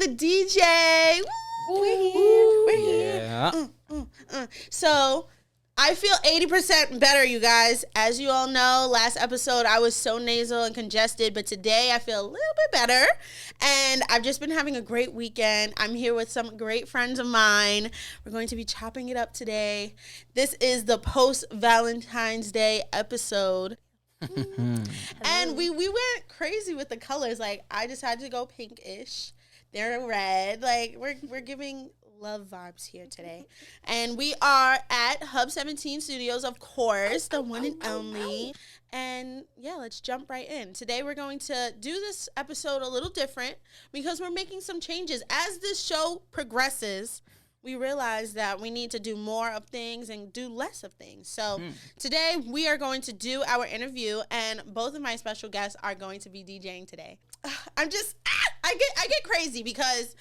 with DJ. We're here. Yeah. So I feel 80% better, you guys. As you all know, last episode I was so nasal and congested, but today I feel a little bit better. And I've just been having a great weekend. I'm here with some great friends of mine. We're going to be chopping it up today. This is the post-Valentine's Day episode. And we went crazy with the colors. Like, I decided to go pinkish. They're red. Like, we're giving love vibes here today. And we are at Hub 17 Studios, of course, the one and only. And yeah, let's jump right in. Today we're going to do this episode a little different because we're making some changes. As this show progresses, we realize that we need to do more of things and do less of things. So today we are going to do our interview, and both of my special guests are going to be DJing today. I get crazy because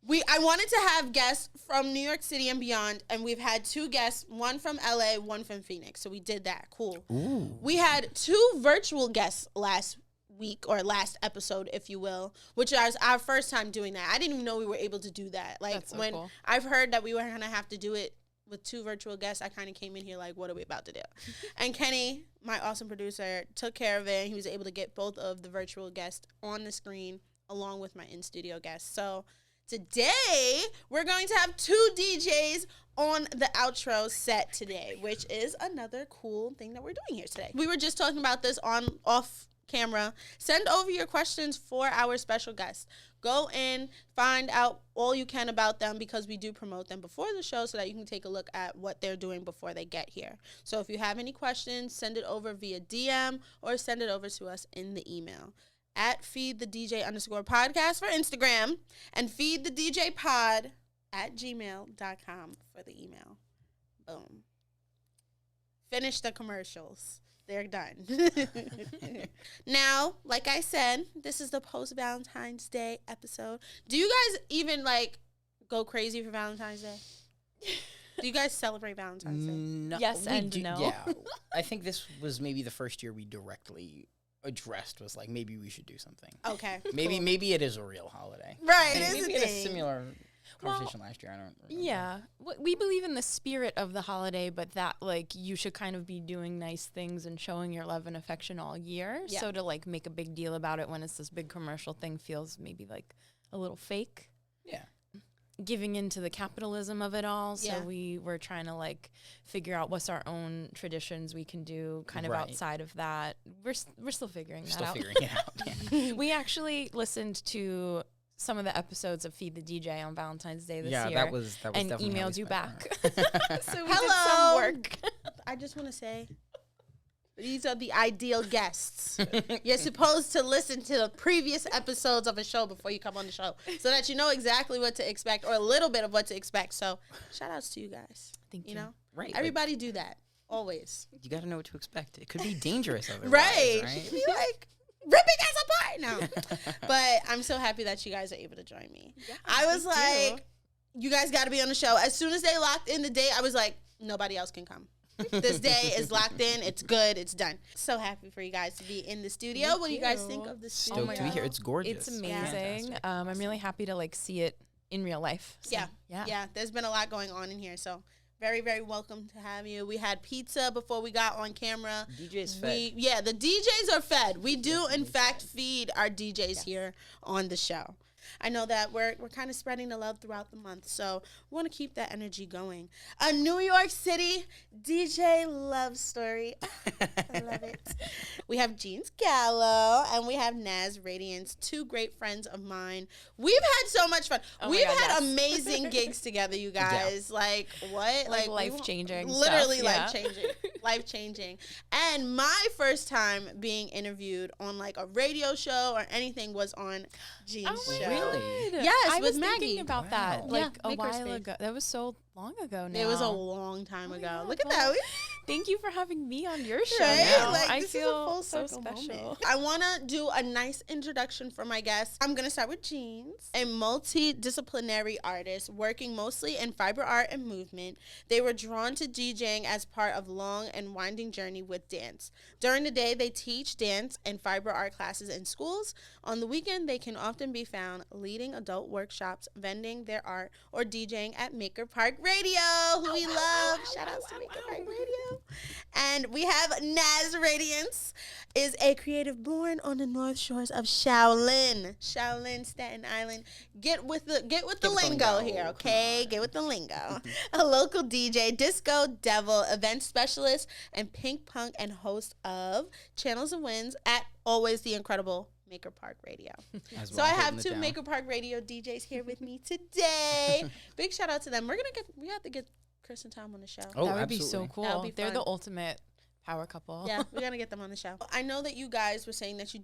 I wanted to have guests from New York City and beyond, and we've had two guests, one from LA, one from Phoenix. So we did that. Cool. Ooh. We had two virtual guests last week, or last episode, if you will, which was our first time doing that. I didn't even know we were able to do that. Like, that's so when cool. I've heard that we were going to have to do it with two virtual guests, I kind of came in here like, what are we about to do? And Kenny, my awesome producer, took care of it, and he was able to get both of the virtual guests on the screen along with my in-studio guests. So today, we're going to have two DJs on the outro set today, which is another cool thing that we're doing here today. We were just talking about this off camera. Send over your questions for our special guests. Go in, find out all you can about them, because we do promote them before the show so that you can take a look at what they're doing before they get here. So if you have any questions, send it over via DM or send it over to us in the email. At feedthedj_podcast for Instagram, and feedthedjpod at gmail.com for the email. Boom. Finish the commercials. They're done. Now, like I said, this is the post-Valentine's Day episode. Do you guys even, like, go crazy for Valentine's Day? Do you guys celebrate Valentine's Day? No, yes and no. Yeah. I think this was maybe the first year we directly addressed, was like, maybe we should do something. Okay. Maybe it is a real holiday. Right. Maybe we had a similar conversation last year. I don't remember. Yeah. We believe in the spirit of the holiday, but that, like, you should kind of be doing nice things and showing your love and affection all year. Yeah. So to, like, make a big deal about it when it's this big commercial thing feels maybe, like, a little fake. Yeah. Giving into the capitalism of it all. So yeah. we were trying to, like, figure out what's our own traditions we can do kind of outside of that. We're still figuring that out. Figuring it out. Yeah. We actually listened to some of the episodes of Feed the DJ on Valentine's Day this year. Yeah, that was and definitely emailed you back. So we Hello. did some work. I just want to say, these are the ideal guests. You're supposed to listen to the previous episodes of a show before you come on the show so that you know exactly what to expect, or a little bit of what to expect. So shout outs to you guys. Thank you. You know? Right. Everybody do that. Always. You got to know what to expect. It could be dangerous otherwise, right. right? Be like, ripping us apart. No. But I'm so happy that you guys are able to join me. Yeah, I was like, you guys got to be on the show. As soon as they locked in the date, I was like, nobody else can come. This day is locked in. It's good. It's done. So happy for you guys to be in the studio. What do you guys think of the studio? Stoked to be here. It's gorgeous. It's amazing. I'm really happy to, like, see it in real life. So, yeah. There's been a lot going on in here. So very, very welcome to have you. We had pizza before we got on camera. DJ's fed. Yeah, the DJs are fed. We do, in fact, feed our DJs here on the show. I know that we're kind of spreading the love throughout the month, so we want to keep that energy going. A New York City DJ love story. I love it. We have Jeans Gallo, and we have Nazz Raidience, two great friends of mine. We've had so much fun. We've had amazing gigs together, you guys. Yeah. Like, what? Like life-changing Literally stuff, life-changing. Life-changing. And my first time being interviewed on, like, a radio show or anything was on Jeans' show. Really? Yes, I with was Maggie. thinking about that, like, a while Makerspace. ago. That was so long ago now. It was a long time ago. God, Look at that. Thank you for having me on your show. Right? Now. Like, I this is a feel full so circle special. moment. I want to do a nice introduction for my guests. I'm going to start with Jeans, a multidisciplinary artist working mostly in fiber art and movement. They were drawn to DJing as part of long and winding journey with dance. During the day, they teach dance and fiber art classes in schools. On the weekend, they can often be found leading adult workshops, vending their art, or DJing at Maker Park Radio, who we love. Shout out to Maker Park Radio. And we have Nazz Raidience, is a creative born on the north shores of Shaolin, Staten Island. Get with the lingo here, okay? Get with the lingo. A local DJ, disco devil, event specialist, and pink punk, and host of Channels and Winds at always the incredible Maker Park Radio. So I have two Maker Park Radio DJs here with me today. Big shout out to them. We have to get Chris and Tom on the show. Oh, that would absolutely. be so cool. That would be They're fun. the ultimate power couple. Yeah, we're gonna get them on the show. I know that you guys were saying that you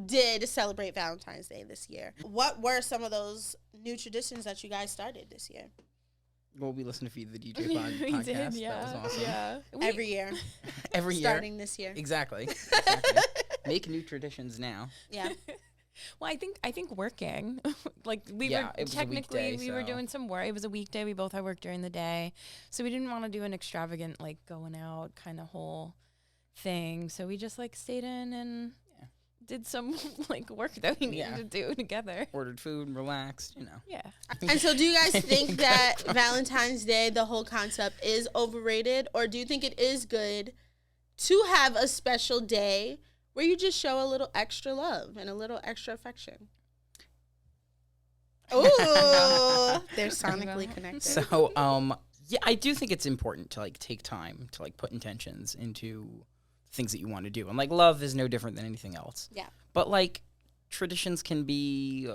did celebrate Valentine's Day this year. What were some of those new traditions that you guys started this year? Well, we listened to Feed the DJ We podcast. did, yeah. That was awesome. Yeah. Every year. Every year. Starting this year. Exactly. Make new traditions now. Yeah. Well, I think working, like we Yeah, were it was a technically weekday, we were so- doing some work. It was a weekday. We both had work during the day, so we didn't want to do an extravagant like going out kind of whole thing. So we just like stayed in and did some like work that we needed to do together. Ordered food, relaxed, Yeah. And so do you guys think that Valentine's Day, the whole concept, is overrated? Or do you think it is good to have a special day where you just show a little extra love and a little extra affection? Ooh, they're sonically connected. So, yeah, I do think it's important to like take time to like put intentions into things that you want to do, and like love is no different than anything else. Yeah. But like traditions can be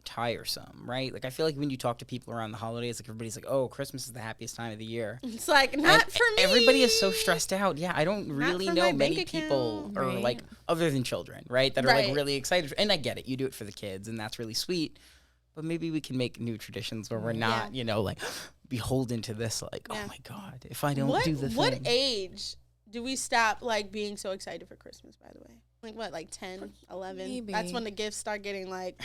tiresome, right? Like I feel like when you talk to people around the holidays, like everybody's like, "Oh, Christmas is the happiest time of the year." It's like, not And for me. Everybody is so stressed out. Yeah, I don't Not really for know my many bank people account. are Right. like other than children, right? That are Right. like really excited. And I get it. You do it for the kids, and that's really sweet. But maybe we can make new traditions where we're not, like beholden to this. Like, Yeah. oh my God, if I don't do the What thing. age do we stop like being so excited for Christmas, by the way? Like what, like 10, 11? Maybe. That's when the gifts start getting like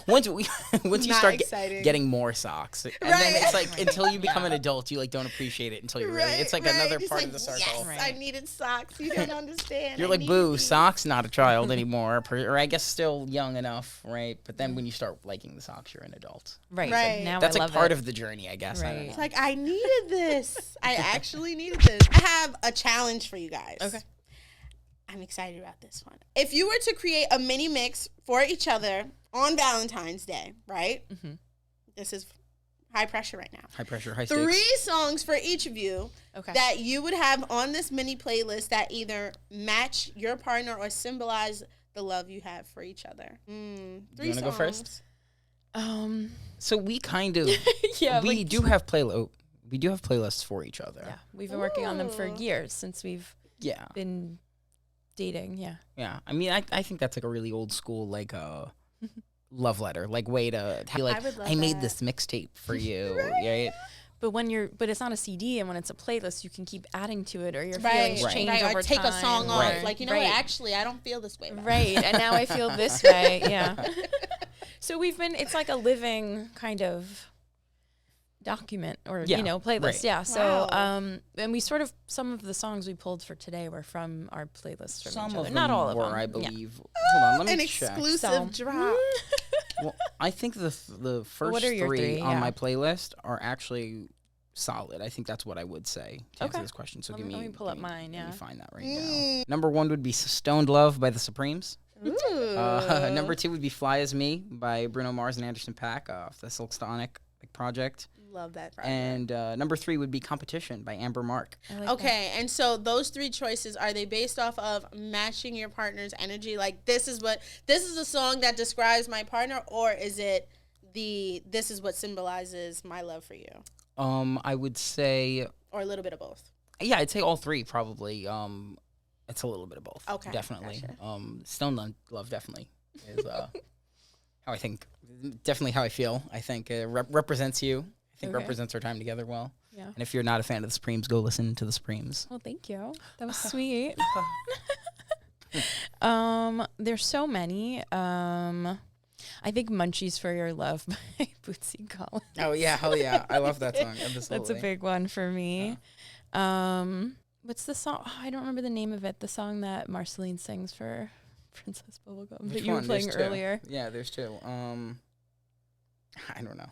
once you not start exciting. getting more socks, and then Right. it's like until you become an adult, you like don't appreciate it until you really. It's like another It's part like, of the circle. Yes, I needed socks. You don't understand. You're I like, needed boo, these." socks, not a child anymore, or I guess still young enough, right? But then when you start liking the socks, you're an adult. Right. Right. Now That's I like love part it. of the journey, I guess. I don't Right. know. It's like, I needed this. I actually needed this. I have a challenge for you guys. Okay. I'm excited about this one. If you were to create a mini mix for each other on Valentine's Day, right? Mm-hmm. This is high pressure right now. High pressure, high stakes. 3 songs for each of you Okay. that you would have on this mini playlist that either match your partner or symbolize the love you have for each other. 3 You wanna go first? So we kind of Yeah. we like- do have playlists for each other. Yeah. We've been working on them for Ooh. years since we've Yeah. been dating. Yeah. Yeah. I mean, I think that's like a really old school like love letter, like way to be like, would love I made that. this mixtape for you, right? But it's on a CD, and when it's a playlist, you can keep adding to it, or your Right. feelings Right. change Right, over or take time. a song off. Right. Like, you know Right. what? Actually, I don't feel this way. about it. Right. And now I feel this way. Yeah. So it's like a living kind of document or, Yeah, playlist. right. Yeah. So, Wow. and we sort of, some of the songs we pulled for today were from our playlist from Some each of other. them Not all of were, them. I Yeah. believe. Hold on, let An me check. exclusive So- drop. Well, I think the first what are your 3 on yeah. my playlist are actually solid. I think that's what I would say to answer Okay. this question. So Let give me- me let me pull up mine, Let yeah. me find that right now. Number 1 would be "Stoned Love" by the Supremes. Ooh. Number 2 would be "Fly As Me" by Bruno Mars and Anderson .Paak off the Silk Sonic project. Love that project. And number 3 would be "Competition" by Amber Mark. I like that. Okay, and so those 3 choices, are they based off of matching your partner's energy? Like, this is a song that describes my partner, or is it this is what symbolizes my love for you? I would say, Or a little bit of both? yeah, I'd say all 3 probably. It's a little bit of both. Okay, Definitely. gotcha. "Stoned Love" definitely is how I think, definitely how I feel. I think it represents you. I think Okay. represents our time together well. Yeah. And if you're not a fan of the Supremes, go listen to the Supremes. Well, thank you. That was sweet. There's so many. I think Munchies for Your Love by Bootsy Collins. Oh, yeah. Hell yeah. I love that song. Absolutely. That's a big one for me. What's the song? Oh, I don't remember the name of it. The song that Marceline sings for Princess Bubblegum that you were playing earlier. Yeah, there's two. I don't know.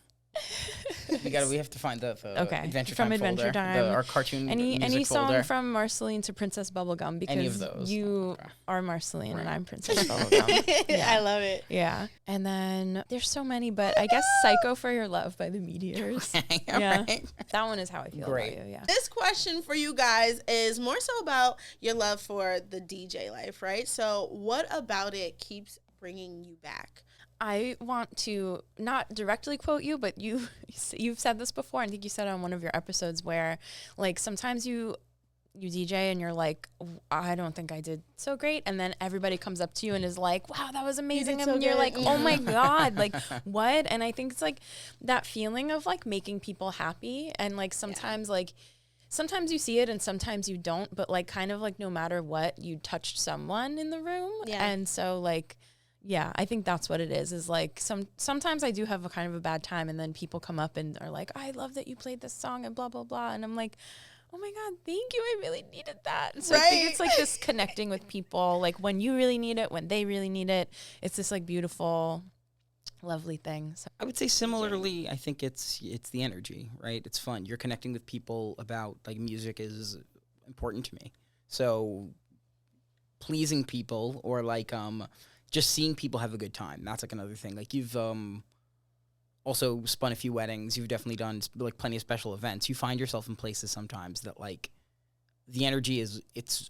We have to find the Adventure from Time Adventure folder, Time. our cartoon any music song folder. from Marceline to Princess Bubblegum, because Any of those. you Okay. are Marceline and Right. I'm Princess Bubblegum. Yeah. I love it. Yeah. And then there's so many, but I guess Psycho for Your Love by the Meteors. Yeah. Right. That one is how I feel Great. about you. Yeah. This question for you guys is more so about your love for the DJ life, right? So what about it keeps bringing you back? I want to not directly quote you, but you've said this before. I think you said on one of your episodes where, like, sometimes you DJ and you're like, I don't think I did so great, and then everybody comes up to you and is like, wow, that was amazing, so and you're good. like, oh my god, like what? And I think it's like that feeling of like making people happy, and like sometimes like sometimes you see it and sometimes you don't, but like kind of like no matter what, you touched someone in the room. And so like, yeah, I think that's what it is like sometimes I do have a kind of a bad time, and then people come up and are like, I love that you played this song and blah, blah, blah. And I'm like, oh my God, thank you. I really needed that. So I think it's like this connecting with people, like when you really need it, when they really need it. It's this like beautiful, lovely thing. So I would say similarly, I think it's the energy, right? It's fun. You're connecting with people about, like, music is important to me. So pleasing people, or like just seeing people have a good time, that's like another thing. Like, you've also spun a few weddings. You've definitely done like plenty of special events. You find yourself in places sometimes that like the energy it's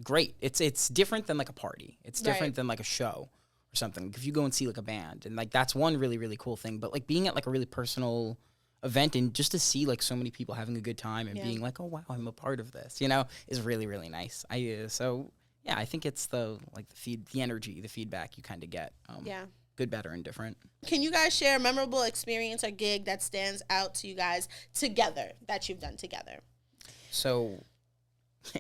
great. It's different than like a party. It's different than like a show or something. If you go and see like a band, and like that's one really, really cool thing. But like being at like a really personal event and just to see like so many people having a good time and being like, oh wow, I'm a part of this, is really, really nice. I think it's the energy, the feedback you kind of get. Good, better, and different. Can you guys share a memorable experience or gig that stands out to you guys together, that you've done together? So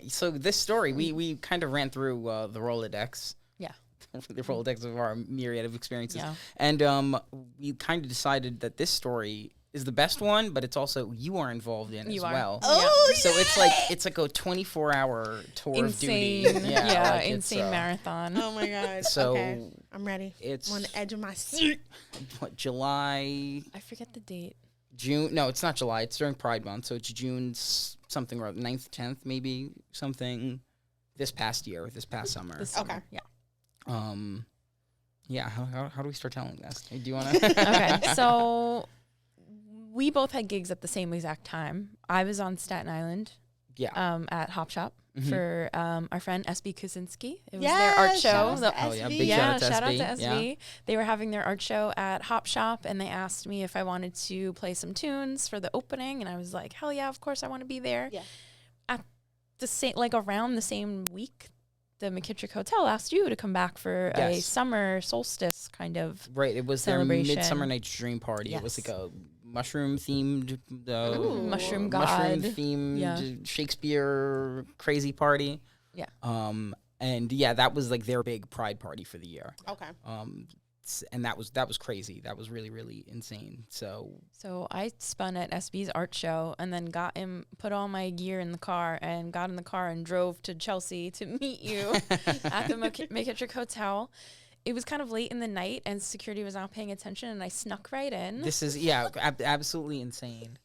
this story, we kind of ran through the Rolodex. yeah. The Rolodex of our myriad of experiences. Yeah. And we kind of decided that this story is the best one, but it's also you are involved in as well. Oh, So it's like a 24-hour tour of duty. Yeah, insane marathon. Oh my God. So okay. I'm ready. It's on the edge of my seat. July, I forget the date. June. No, it's not July. It's during Pride Month, so it's June something or 9th, 10th, maybe something. This past summer. Okay. Yeah. Yeah. How do we start telling this? Do you want to? Okay. So we both had gigs at the same exact time. I was on Staten Island. Yeah. At Hop Shop for our friend SB Kaczynski. It was Yes, their art shout show. out to Oh yeah, SB. big Yeah, shout out to SB. SB. They were having their art show at Hop Shop, and they asked me if I wanted to play some tunes for the opening, and I was like, hell yeah, of course I want to be there. Yeah. At the same, around the same week, the McKittrick Hotel asked you to come back for a summer solstice kind of Right, it was their celebration. Midsummer Night's Dream party. It was like a mushroom-themed, mushroom god. mushroom-themed Shakespeare crazy party. Yeah. And yeah, that was like their big pride party for the year. Okay. And that was crazy. That was really, really insane. So I spun at SB's art show and then put all my gear in the car and got in the car and drove to Chelsea to meet you at the McKittrick Hotel. It was kind of late in the night and security was not paying attention, and I snuck right in. this is absolutely insane.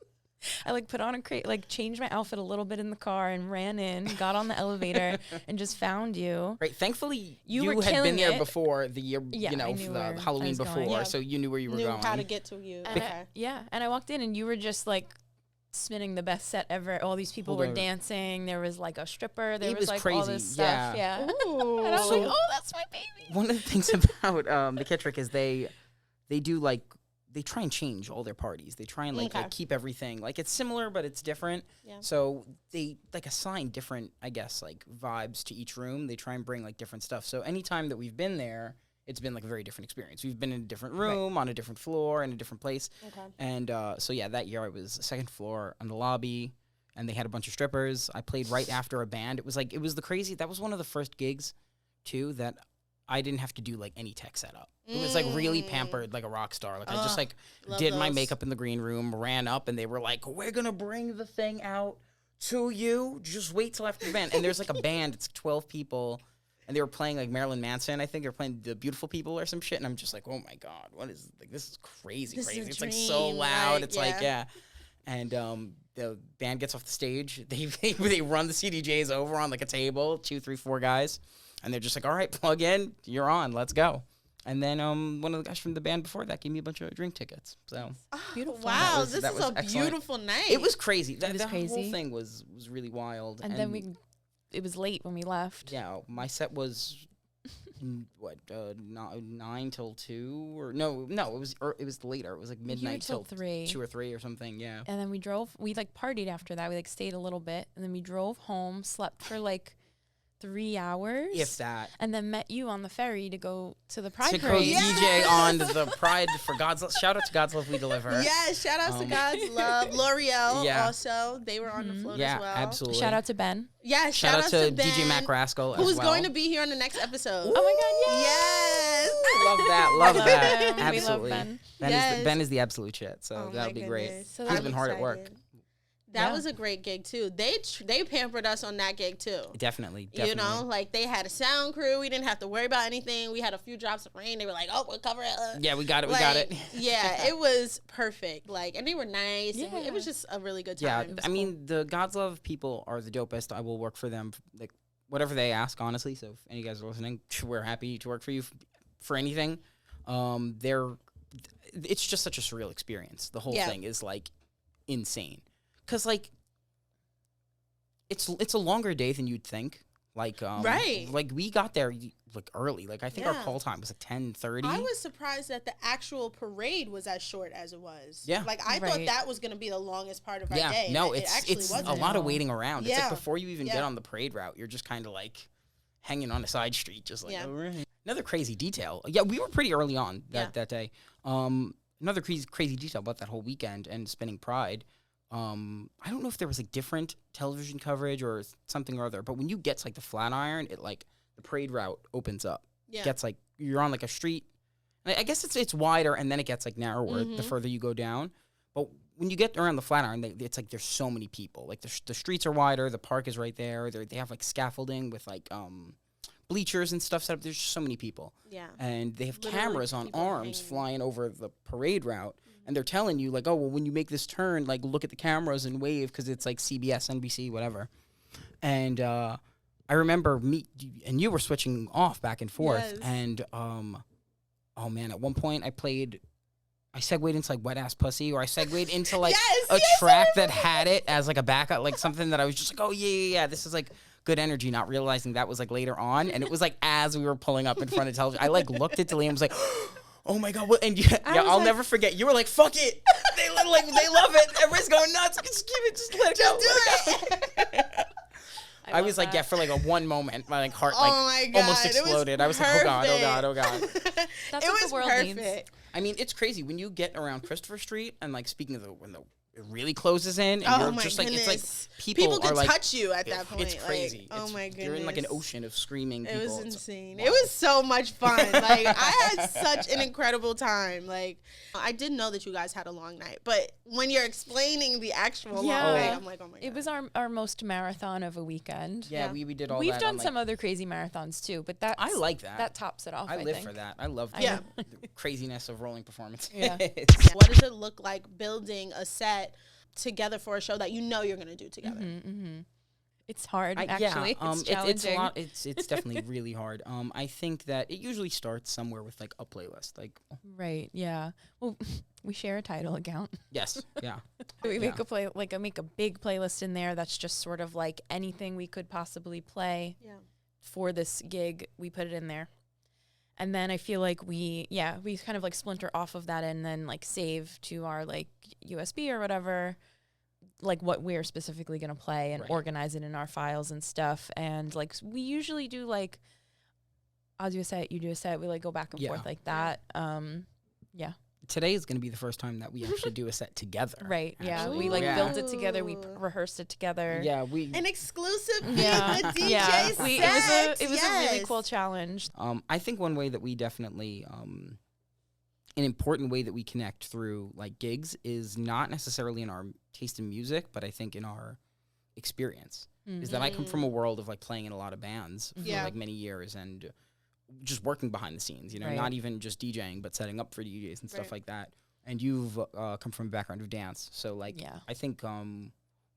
I put on changed my outfit a little bit in the car and ran in, got on the elevator and just found you. Right. Thankfully, You were had been killing there it. before the year, I knew where the I Halloween was before, going. Yeah. so you knew where you were Knew going. how to get to you. And Okay. and I walked in and you were just spinning the best set ever. All these people were dancing. There was a stripper. There It was was all crazy. this stuff. Yeah. Ooh. And I was like, oh, that's my baby. One of the things about McKittrick is they do they try and change all their parties. They try and keep everything it's similar, but it's different. Yeah. So they assign different, I guess, vibes to each room. They try and bring different stuff. So anytime that we've been there, it's been like a very different experience. We've been in a different room, on a different floor, in a different place. Okay. And so yeah, that year I was second floor on the lobby, and they had a bunch of strippers. I played right after a band. It was the crazy. That was one of the first gigs, too, that I didn't have to do like any tech setup. It was like really pampered, like a rock star. Like I just like did my makeup in the green room, ran up, and they were like, "We're gonna bring the thing out to you. Just wait till after the band." And there's like a band. It's 12 people. And they were playing like Marilyn Manson. I think they were playing The Beautiful People or some shit. And I'm just like, oh my God, what is like? This is crazy. It's like so loud. It's like, yeah. And the band gets off the stage. They run the CDJs over on like a table, 2, 3, 4 guys. And they're just like, all right, plug in. You're on. Let's go. And then one of the guys from the band before that gave me a bunch of drink tickets. So beautiful. Wow, this is a beautiful night. It was crazy. That whole thing was really wild. And then it was late when we left. Yeah, my set was 9 till 2 or no, it was later. It was like midnight till 3, 2 or 3 or something. Yeah. And then we like partied after that. We like stayed a little bit, and then we drove home, slept for like 3 hours, if that, and then met you on the ferry to go to the Pride to Parade. go DJ on the Pride for God's Love. Shout out to God's Love We Deliver. Yeah, shout out to God's Love. L'Oreal also, they were on the float as well. Yeah, absolutely. Shout out to Ben. Yeah, shout out to Ben, DJ Mac Rascal, who's going to be here on the next episode. Oh my God, yes! Love that, love that. Him. Absolutely. We love Ben. Ben is the absolute shit. So that'll be great. So he's been hard at work. That was a great gig too. They pampered us on that gig too. Definitely. You know, like they had a sound crew. We didn't have to worry about anything. We had a few drops of rain. They were like, "Oh, we'll cover it." Yeah, we got it. We got it. Yeah, it was perfect. Like, and they were nice. Yeah. It was just a really good time. Yeah, I mean, the God's Love people are the dopest. I will work for them, like whatever they ask. Honestly, so if any of you guys are listening, we're happy to work for you for anything. It's just such a surreal experience. The whole thing is like insane. Cause like, it's a longer day than you'd think. Like, right. Like we got there like early. Like I think our call time was like 10:30. I was surprised that the actual parade was as short as it was. Yeah. Like I thought that was gonna be the longest part of our day. No, it actually wasn't. a lot of waiting around. Yeah. It's like before you even get on the parade route, you're just kind of like hanging on a side street, just like Another crazy detail. Yeah, we were pretty early on that day. Another crazy detail about that whole weekend and spending Pride. I don't know if there was like different television coverage or something or other, but when you get to like the Flatiron, it like the parade route opens up. Yeah. Gets like you're on like a street. I guess it's wider and then it gets like narrower the further you go down. But when you get around the Flatiron, it's like there's so many people. Like the streets are wider, the park is right there. They have like scaffolding with like bleachers and stuff set up. There's just so many people. Yeah. And they have cameras on arms flying over the parade route. And they're telling you, like, oh, well, when you make this turn, like, look at the cameras and wave because it's, like, CBS, NBC, whatever. And I remember and you were switching off back and forth. Yes. And, oh, man, at one point I segued into, like, Wet Ass Pussy, or I segued into, like, a track that had it as, like, a backup, like, something that I was just like, oh, yeah, this is, like, good energy, not realizing that was, like, later on. And it was, like, as we were pulling up in front of television, I, like, looked at Delia and was like, oh my God! What? And I'll never forget. You were like, "Fuck it!" They love it. Everybody's going nuts. Just give it. Just let it go. Do it. I was like, for like a one moment, my like heart almost exploded. I was like, oh God. That's what the world needs. I mean, it's crazy when you get around Christopher Street and like speaking of when it really closes in, and you're just like, it's like people can like, touch you at that point. It's crazy. Like, oh my goodness. You're in like an ocean of screaming people. It was insane. It was so much fun. Like I had such an incredible time. Like I didn't know that you guys had a long night, but when you're explaining the actual long night, I'm like, oh my God. It was our most marathon of a weekend. Yeah, we did all that. We've done some other crazy marathons too, but I like that. That tops it off. I live for that. I love the craziness of rolling performance. Yeah. What does it look like building a set together for a show that you know you're going to do together? It's hard, actually. It's challenging. It's a lot. It's definitely really hard. I think that it usually starts somewhere with like a playlist. Like right, yeah. Well, we share a Tidal account. Yes, yeah. We make make a big playlist in there that's just sort of like anything we could possibly play for this gig. We put it in there. And then I feel like we kind of like splinter off of that and then like save to our like USB or whatever, like what we're specifically going to play and organize it in our files and stuff. And like we usually do like I'll do a set, you do a set. We like go back and forth like that. Yeah. Today is going to be the first time that we actually do a set together. Right. Yeah. Actually. We like built it together. We rehearsed it together. Yeah. An exclusive feed yeah. with DJ yeah. Sex. It was a really cool challenge. I think one way that we definitely, an important way that we connect through like gigs is not necessarily in our taste in music, but I think in our experience. Is that I come from a world of like playing in a lot of bands for like many years and just working behind the scenes, you know, not even just DJing, but setting up for DJs and stuff like that. And you've come from a background of dance. So, like, I think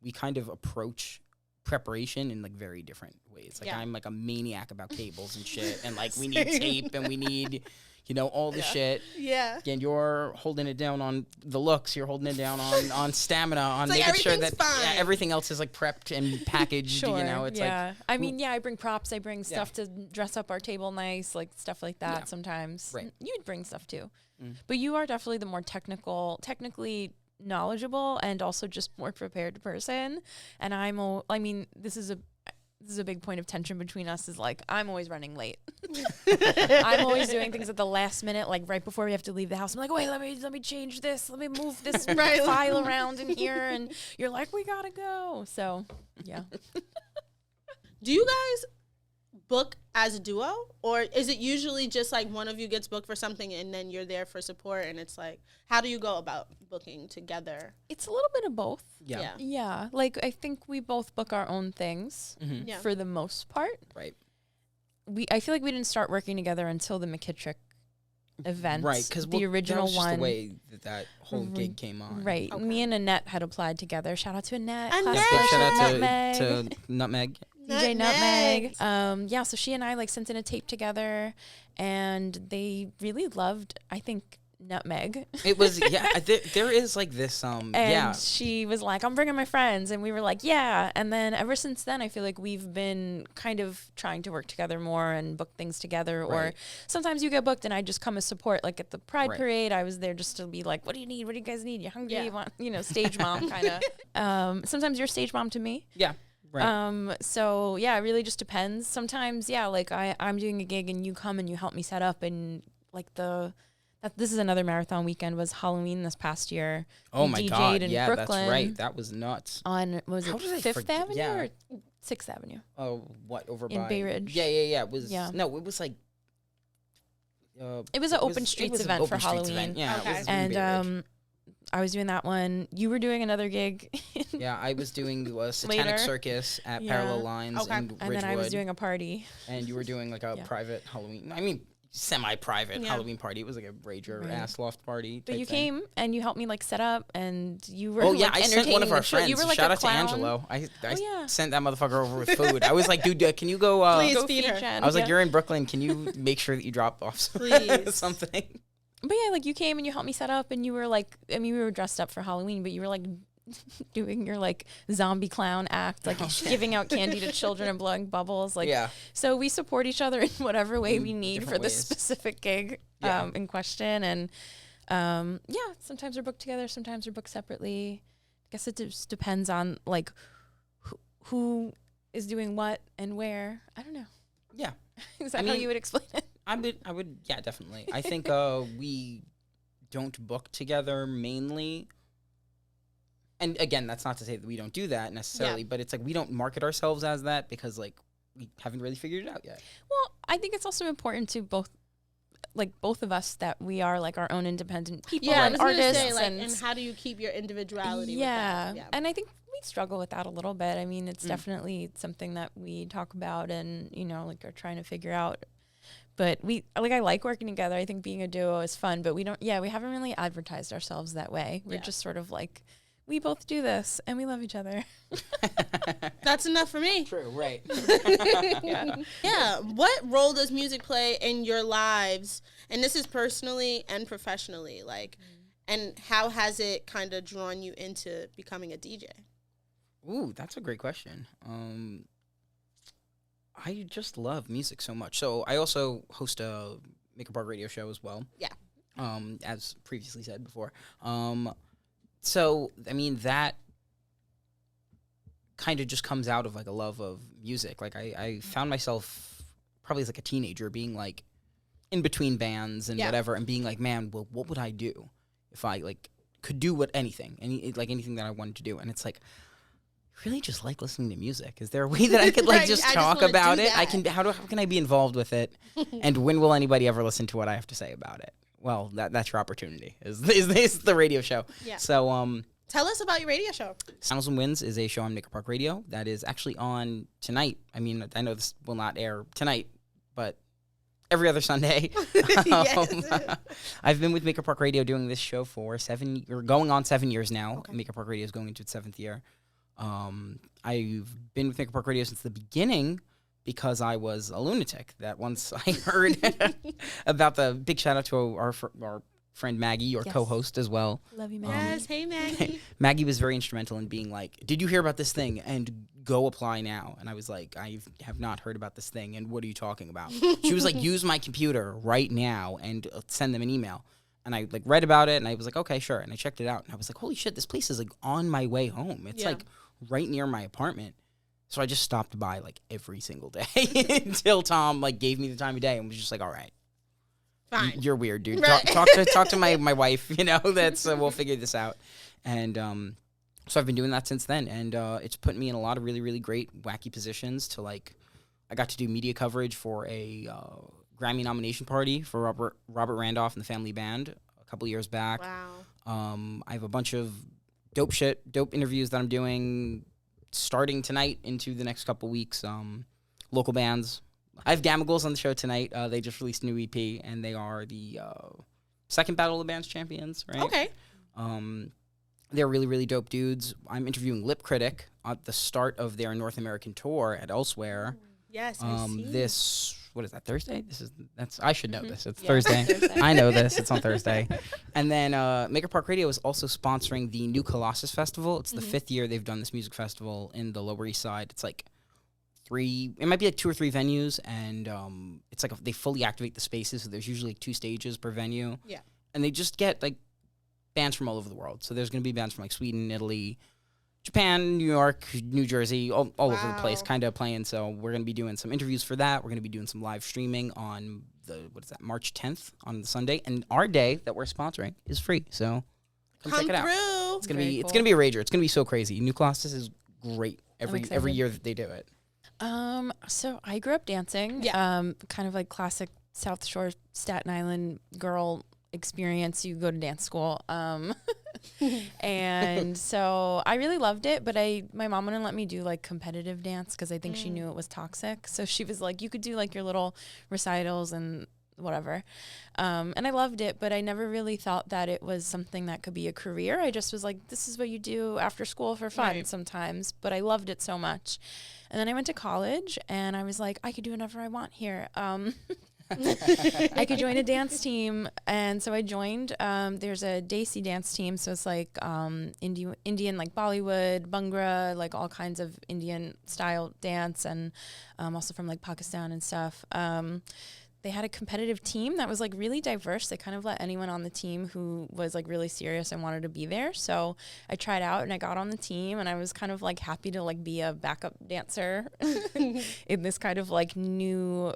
we kind of approach preparation in, like, very different ways. Like, I'm, like, a maniac about cables and shit. And, like, we need tape and we need, you know, all the shit. Yeah. And you're holding it down on the looks. You're holding it down on stamina, on like making sure that everything else is, like, prepped and packaged, you know. It's like... I mean, I bring props. I bring stuff to dress up our table nice, like, stuff like that sometimes. Right. You'd bring stuff, too. But you are definitely the more technically knowledgeable and also just more prepared person. And this is a big point of tension between us is like, I'm always running late. I'm always doing things at the last minute, like right before we have to leave the house. I'm like, wait, let me change this. Let me move this file around in here. And you're like, we gotta go. So, yeah. Do you guys book as a duo, or is it usually just like one of you gets booked for something and then you're there for support? And it's like, how do you go about booking together? It's a little bit of both. Yeah. Like I think we both book our own things for the most part. Right. I feel like we didn't start working together until the McKittrick event. Right, because the original that was one. just the way that whole gig came on. Right. Okay. Me and Annette had applied together. Shout out to Annette. Shout out to Nutmeg. DJ Nutmeg. So she and I like sent in a tape together, and they really loved, I think, Nutmeg. It was there is like this and she was like, I'm bringing my friends, and we were like, yeah. And then ever since then, I feel like we've been kind of trying to work together more and book things together. Or sometimes you get booked and I just come as support. Like at the Pride Parade, I was there just to be like, what do you need? What do you guys need? You hungry? You want, stage mom kind of. Sometimes you're stage mom to me. Yeah. Right. So yeah, it really just depends. Sometimes, like I'm doing a gig and you come and you help me set up, and like this is another marathon weekend, was Halloween this past year. Oh my God. In yeah, Brooklyn, that's right. That was nuts. On, was it 5th Avenue or 6th Avenue? Oh, what, over in by? Bay Ridge. Yeah. It was, no, it was like. It was an open streets event for Halloween. Yeah. Okay. It was and I was doing that one. You were doing another gig. Yeah, I was doing Satanic Circus at Parallel Lines in Ridgewood. And then I was doing a party. And you were doing like a private Halloween. I mean, semi-private Halloween party. It was like a rager ass loft party. But you came and you helped me like set up, and you were I sent one of our friends. You were like shout a out clown. to Angelo. I sent that motherfucker over with food. I was like, dude, can you go? Please go feed her. Jen. I was like, you're in Brooklyn. Can you make sure that you drop off something? But yeah, like you came and you helped me set up, and you were like, I mean, we were dressed up for Halloween, but you were like doing your like zombie clown act, like giving out candy to children and blowing bubbles. Like, so we support each other in whatever way we need for this specific gig in question. And sometimes we're booked together, sometimes we're booked separately. I guess it just depends on like who is doing what and where. I don't know. Yeah. Is that how you would explain it? I would, yeah, definitely. I think we don't book together mainly. And again, that's not to say that we don't do that necessarily, but it's like we don't market ourselves as that because like we haven't really figured it out yet. Well, I think it's also important to both of us that we are like our own independent people and artists. Say, like, and how do you keep your individuality? Yeah. With that? And I think we struggle with that a little bit. I mean, it's definitely something that we talk about and, like are trying to figure out. But I like working together. I think being a duo is fun, but we haven't really advertised ourselves that way. We're just sort of like, we both do this and we love each other. That's enough for me. True, right. Yeah. What role does music play in your lives? And this is personally and professionally, like, and how has it kind of drawn you into becoming a DJ? Ooh, that's a great question. I just love music so much. So I also host a Makeup Art radio show as well. Yeah. As previously said before. So, I mean, that kind of just comes out of like a love of music. Like I found myself probably as like a teenager, being like in between bands and whatever, and being like, man, well, what would I do if I like could do anything that I wanted to do? And it's like, I really just like listening to music. Is there a way that I could like just talk about it? How can I be involved with it? And when will anybody ever listen to what I have to say about it? Well, that's your opportunity. Is the radio show? Yeah. So tell us about your radio show. Sounds and Winds is a show on Maker Park Radio that is actually on tonight. I mean, I know this will not air tonight, but every other Sunday. I've been with Maker Park Radio doing this show for going on 7 years now. Okay. Maker Park Radio is going into its 7th year. I've been with Maker Park Radio since the beginning because I was a lunatic. That once I heard about the big shout out to our friend Maggie, your co-host as well. Love you, Maggie. Yes, hey Maggie. Maggie was very instrumental in being like, did you hear about this thing? And go apply now. And I was like, I have not heard about this thing. And what are you talking about? She was like, use my computer right now and send them an email. And I like read about it and I was like, okay, sure. And I checked it out and I was like, holy shit, this place is like on my way home. It's like right near my apartment. So I just stopped by like every single day until Tom like gave me the time of day and was just like, all right. Fine. You're weird, dude. Right. Talk to my wife, that's we'll figure this out. And so I've been doing that since then, and it's put me in a lot of really, really great, wacky positions to like, I got to do media coverage for a Grammy nomination party for Robert Randolph and the Family Band a couple years back. Wow. I have a bunch of dope interviews that I'm doing starting tonight into the next couple weeks. Local bands. I have Gamagles on the show tonight. They just released a new EP, and they are the second Battle of the Bands champions, right? Okay. They're really, really dope dudes. I'm interviewing Lip Critic at the start of their North American tour at Elsewhere. Yes, I see. What is that, Thursday? I should know this. It's Thursday. I know this. It's on Thursday. And then Maker Park Radio is also sponsoring the New Colossus Festival. It's the 5th year they've done this music festival in the Lower East Side. It's like it might be like 2 or 3 venues, and it's like they fully activate the spaces, so there's usually like 2 stages per venue. Yeah. And they just get like bands from all over the world. So there's going to be bands from like Sweden, Italy, Japan, New York, New Jersey, all over the place kind of playing. So we're going to be doing some interviews for that. We're going to be doing some live streaming on March 10th on the Sunday. And our day that we're sponsoring is free. So come check it out. It's going to be It's going to be a rager. It's going to be so crazy. New Colossus is great every year that they do it. So I grew up dancing. Yeah. Kind of like classic South Shore Staten Island girl experience. You go to dance school. And so I really loved it, but my mom wouldn't let me do like competitive dance because I think she knew it was toxic. So she was like, you could do like your little recitals and whatever. And I loved it, but I never really thought that it was something that could be a career. I just was like, this is what you do after school for fun sometimes, but I loved it so much. And then I went to college and I was like, I could do whatever I want here. I could join a dance team. And so I joined, there's a Desi dance team. So it's like, Indian, like Bollywood, Bhangra, like all kinds of Indian style dance. And, also from like Pakistan and stuff. They had a competitive team that was like really diverse. They kind of let anyone on the team who was like really serious and wanted to be there. So I tried out and I got on the team and I was kind of like happy to like be a backup dancer in this kind of like new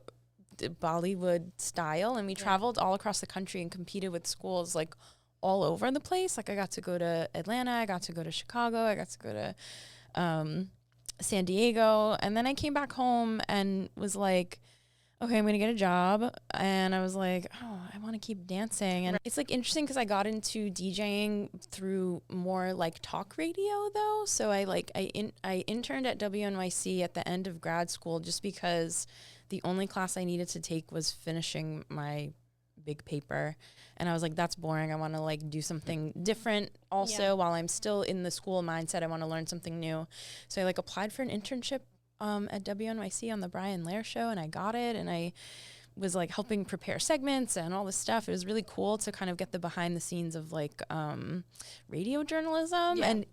Bollywood style. And we traveled all across the country and competed with schools like all over the place. Like I got to go to Atlanta, I got to go to Chicago, I got to go to San Diego. And then I came back home and was like, okay, I'm going to get a job. And I was like, oh, I want to keep dancing. And it's like interesting because I got into DJing through more like talk radio though. So I interned at WNYC at the end of grad school just because the only class I needed to take was finishing my big paper. And I was like, that's boring. I want to like do something different also while I'm still in the school mindset. I want to learn something new. So I like applied for an internship at WNYC on the Brian Lair show, and I got it, and I was like helping prepare segments and all this stuff. It was really cool to kind of get the behind the scenes of like radio journalism. And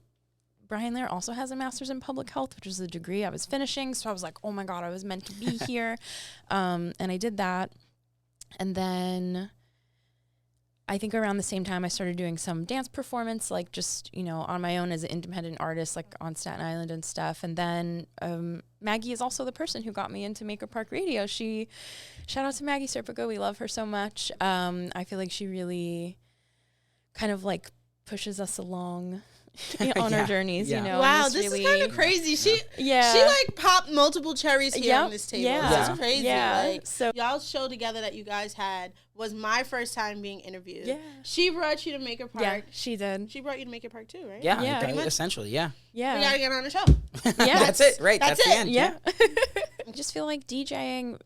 Brian Lair also has a master's in public health, which is the degree I was finishing. So I was like, oh my God, I was meant to be here. And I did that. And then I think around the same time I started doing some dance performance, like just, on my own as an independent artist, like on Staten Island and stuff. And then Maggie is also the person who got me into Maker Park Radio. Shout out to Maggie Serpico. We love her so much. I feel like she really kind of like pushes us along on our journeys, Wow, this is kind of crazy. She like popped multiple cherries here on this table. Yeah. This is crazy. Yeah. Like, so y'all's show together that you guys had was my first time being interviewed. Yeah. She brought you to Maker Park. Yeah, she did. She brought you to Maker Park too, right? Yeah, Yeah. essentially, yeah. Yeah. We gotta get on the show. Yeah. That's it, right? That's the it. end. Yeah. I just feel like DJing,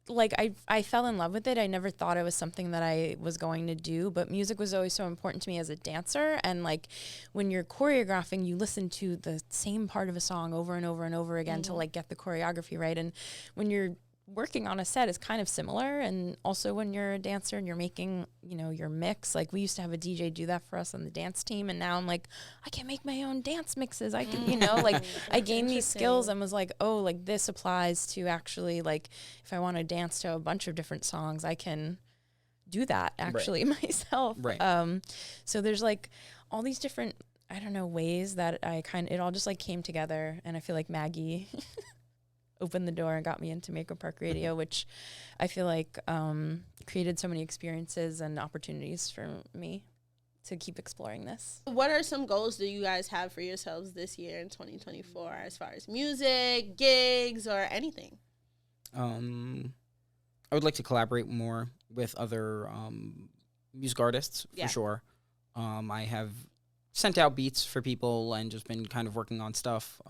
like I fell in love with it. I never thought it was something that I was going to do, but music was always so important to me as a dancer. And like when you're choreographing, you listen to the same part of a song over and over and over again to like get the choreography right. And when you're working on a set is kind of similar. And also when you're a dancer and you're making, your mix, like we used to have a DJ do that for us on the dance team. And now I'm like, I can make my own dance mixes. I can, like I gained these skills and was like, oh, like this applies to actually like, if I want to dance to a bunch of different songs, I can do that actually myself. Right. So there's like all these different, I don't know, ways that it all just like came together. And I feel like Maggie opened the door and got me into Maker Park Radio, which I feel like created so many experiences and opportunities for me to keep exploring this. What are some goals do you guys have for yourselves this year in 2024 as far as music, gigs, or anything? I would like to collaborate more with other music artists for sure. I have sent out beats for people and just been kind of working on stuff